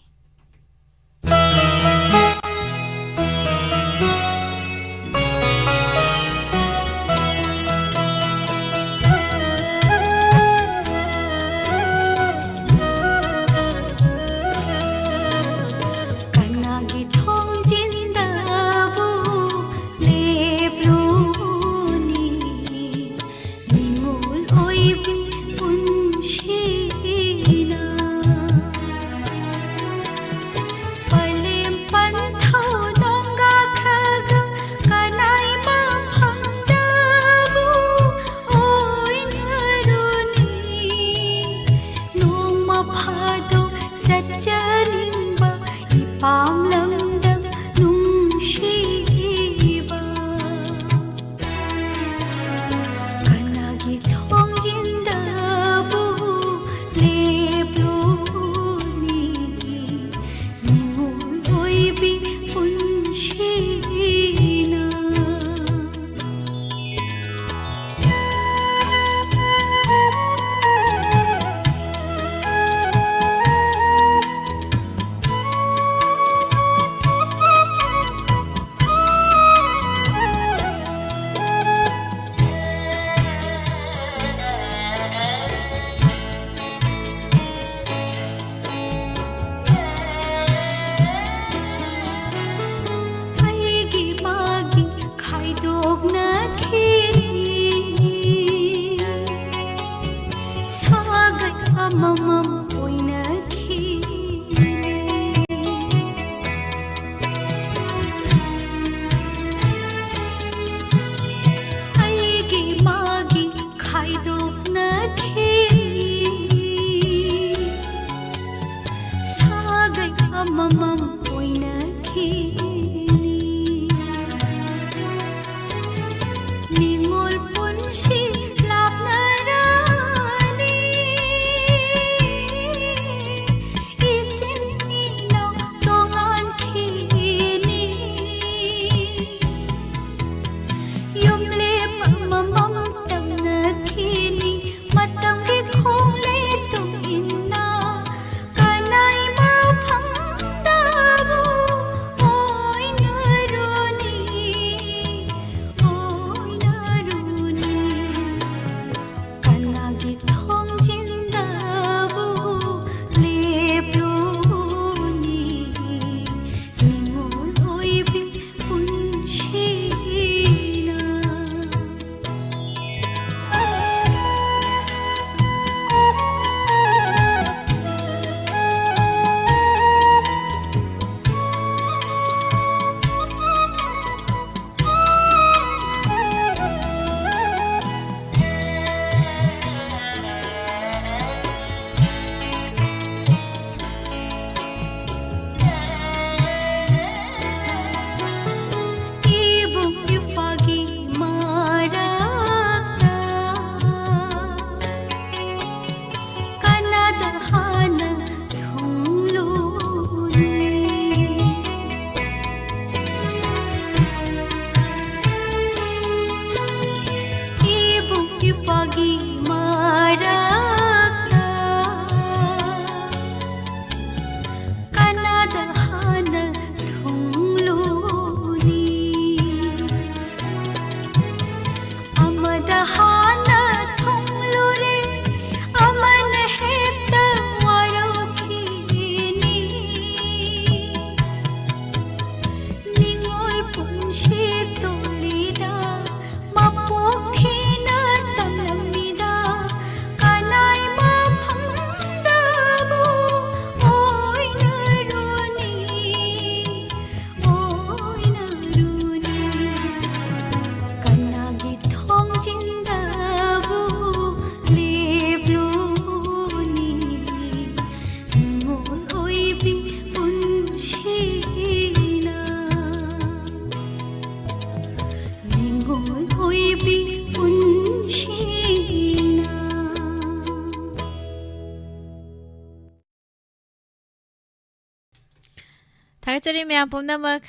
ꯊꯥꯒꯠꯆꯔꯤ ꯃꯌꯥꯝ ꯄꯨꯝꯅꯃꯛ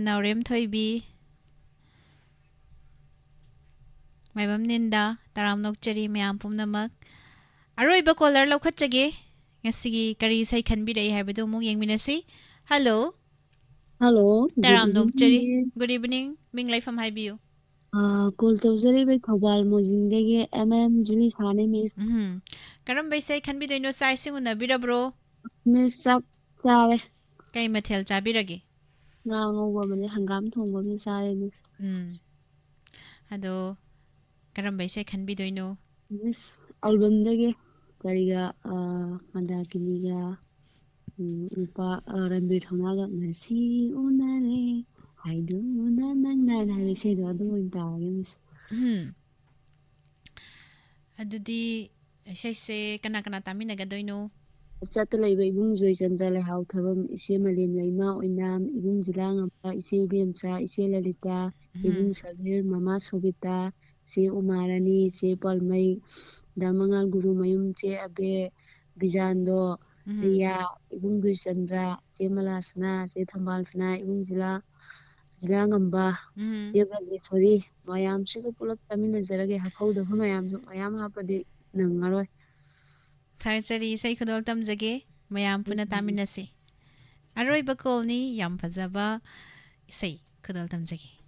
ꯅꯥꯎꯔꯦꯝ ꯊꯣꯏꯕꯤ ꯃꯥꯏꯕꯝ ꯅꯤꯟꯗ ꯇꯔꯥꯝ ꯅꯣꯛꯆꯔꯤ ꯃꯌꯥꯝ ꯄꯨꯝꯅꯃꯛ ꯑꯔꯣꯏꯕ colour ꯂꯧꯈꯠꯆꯒꯦ ꯉꯁꯤꯒꯤ ꯀꯔꯤ ꯏꯁꯩ ꯈꯟꯕꯤꯔꯛꯏ ꯍꯥꯏꯕꯗꯨ ꯑꯃꯨꯛ ꯌꯦꯡꯃꯤꯟꯅꯁꯤ ꯍꯜꯂꯣ Hello, good ꯇꯔꯥꯝ ꯅꯣꯛꯆꯔꯤ evening. Good evening ꯃꯤꯡ ꯂꯩꯐꯝ ꯍꯥꯏꯕꯤꯌꯨ Call tawzari thawbal mojingdagi Julie Sane Miss ꯀꯔꯝꯕ ꯏꯁꯩ ꯈꯟꯕꯤꯗꯣꯏꯅꯣ ꯆꯥꯛ ꯏꯁꯤꯡ ꯎꯅꯕꯤꯔꯕ꯭ꯔꯣ Miss ꯆꯥꯛ ꯆꯥꯔꯦ ꯀꯩ ꯃꯊꯦꯜ ꯆꯥꯕꯤꯔꯒꯦ ꯉꯥ ꯉꯧꯕ ꯑꯃꯅꯦ ꯍꯪꯒꯥꯝ ꯊꯣꯡꯕ ꯑꯃ ꯆꯥꯔꯦ Miss ꯑꯗꯣ ꯀꯔꯝꯕ ꯏꯁꯩ ꯈꯟꯕꯤꯗꯣꯏꯅꯣ Miss albumdagi kariga mandakiniga nupa Ranbir Thawnaga ngasi unare haiduna nangna haibe isaido adu oin taage Miss ꯑꯗꯨꯗꯤ ꯏꯁꯩꯁꯦ ꯀꯅꯥ ꯀꯅꯥ ꯇꯥꯃꯤꯟꯅꯒꯗꯣꯏꯅꯣ ꯆꯠꯇ ꯂꯩꯕ ꯏꯕꯨꯡ ꯖꯣꯏꯆꯟꯗ꯭ꯔ ꯂꯩꯍꯥꯎ ꯊꯕꯝ ꯏꯆꯦ ꯃꯂꯦꯝ ꯂꯩꯃꯥ ꯑꯣꯏꯅꯥꯝ ꯏꯕꯨꯡ ꯖꯤꯂꯥꯉꯝꯕ ꯏꯆꯦ ꯏꯕꯦꯝꯆꯥ ꯏꯆꯦ ꯂꯂꯤꯇꯥ ꯏꯕꯨꯡ ꯁꯕꯤꯔ ꯃꯃꯥ ꯁꯣꯕꯤꯇꯥ ꯏꯆꯦ ꯎꯃꯥꯔꯥꯅꯤ ꯏꯆꯦ ꯄꯥꯜꯃꯩ ꯗꯥꯃꯉꯥꯜ ꯒꯨꯔꯨꯃꯌꯨꯝ ꯏꯆꯦ ꯑꯕꯦ ꯕꯤꯖꯥꯟꯗꯣ ꯔꯤꯌꯥ ꯏꯕꯨꯡ ꯕꯤꯔꯆꯟꯗ꯭ꯔ ꯏꯆꯦ ꯃꯂꯥꯁꯅꯥ ꯏꯆꯦ ꯊꯝꯕꯥꯜꯁꯅꯥ ꯏꯕꯨꯡ ꯖꯤꯂꯥꯉꯝꯕ ꯏꯆꯦ ꯕ꯭ꯔꯖꯦꯁꯣꯔꯤ ꯃꯌꯥꯝꯁꯤꯒ ꯄꯨꯂꯞ ꯇꯥꯃꯤꯟꯅꯖꯔꯒꯦ ꯍꯥꯐꯧꯗꯕ ꯃꯌꯥꯝꯁꯨ ꯃꯌꯥꯝ ꯍꯥꯞꯄꯗꯤ ꯅꯪꯉꯔꯣꯏ ꯊꯥꯒꯠꯆꯔꯤ ꯏꯁꯩ ꯈꯨꯗꯣꯜ ꯇꯝꯖꯒꯦ ꯃꯌꯥꯝ ꯄꯨꯟꯅ ꯇꯥꯃꯤꯟꯅꯁꯤ ꯑꯔꯣꯏꯕ ꯀꯣꯜꯅꯤ ꯌꯥꯝ ꯐꯖꯕ ꯏꯁꯩ ꯈꯨꯗꯣꯜ ꯇꯝꯖꯒꯦ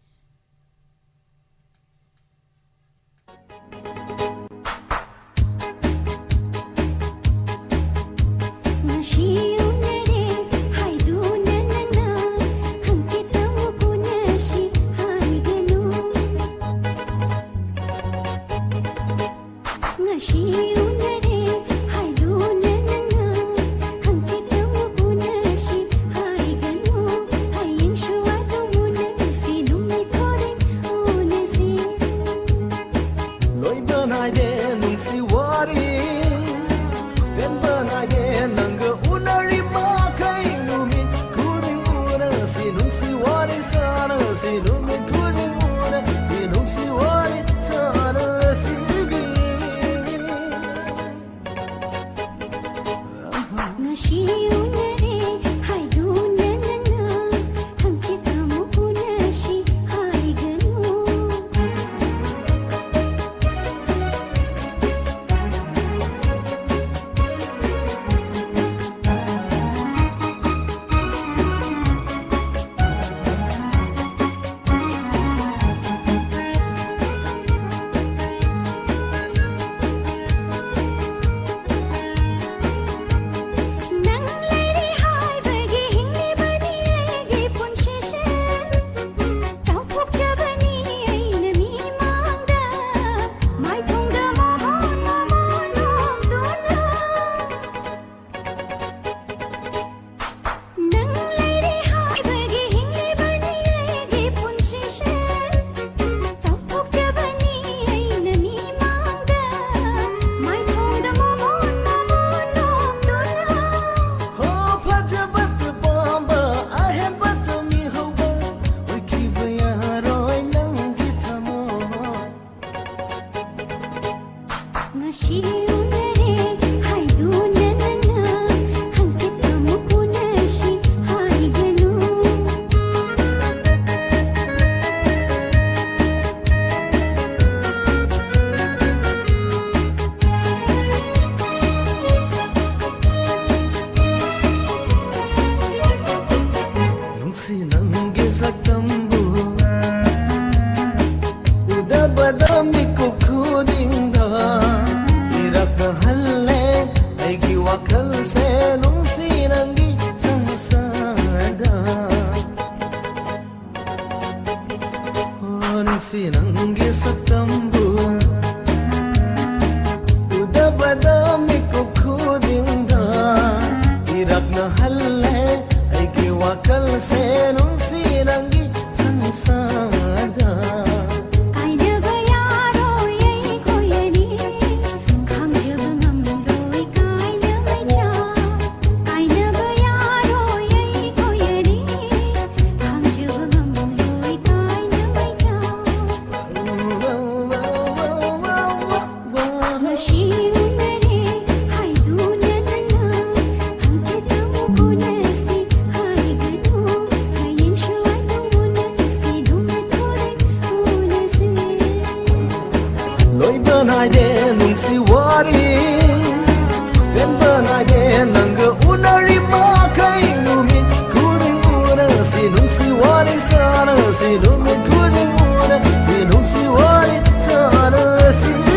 Benbanage nanga unari makai numin kuring una sinung siwari sana sinumin kuring una sinung siwari sana sigi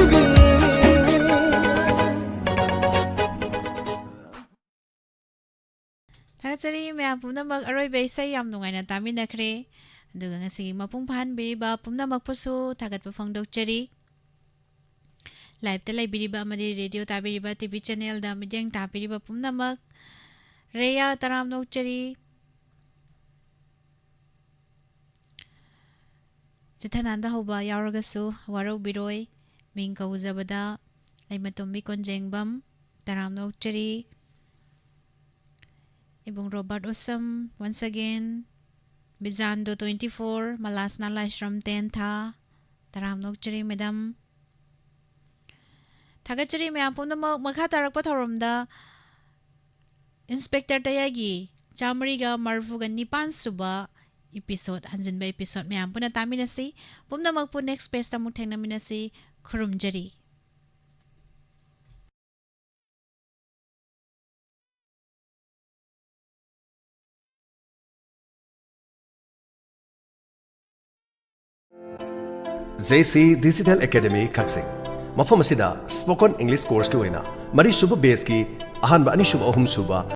Thakachari mayam pumnamak aroiba isai yam nungaina taminakre aduga ngasi mapung pahanbiriba pumnamak pasu thagatpa phongdokchari live ta laibiriba amadi radio tabiriba TV channel da midyang tabiriba pumnamak reya taramnokchari Jithananda hoba yauragasu warau biroi ming kauzabada laimatombi konjengbam taramnokchari Ibong Robert Osam, once again, Bizando 24, Malasna Laishram 10 tha, Taramnok Chari Madam. Thagachari me apon na magha tarakpa thoramda Inspector Tayagi, Chamariga Marfuga Nipan Suba episode, Hanjin ba episode me ampuna taminasi, pumna magpo next page ta mutheng naminasi, Kurumjari. JC Digital Academy Kaksing. Mafam asida spoken English course ki oina mari suba base ki ahan ba ani suba ahum suba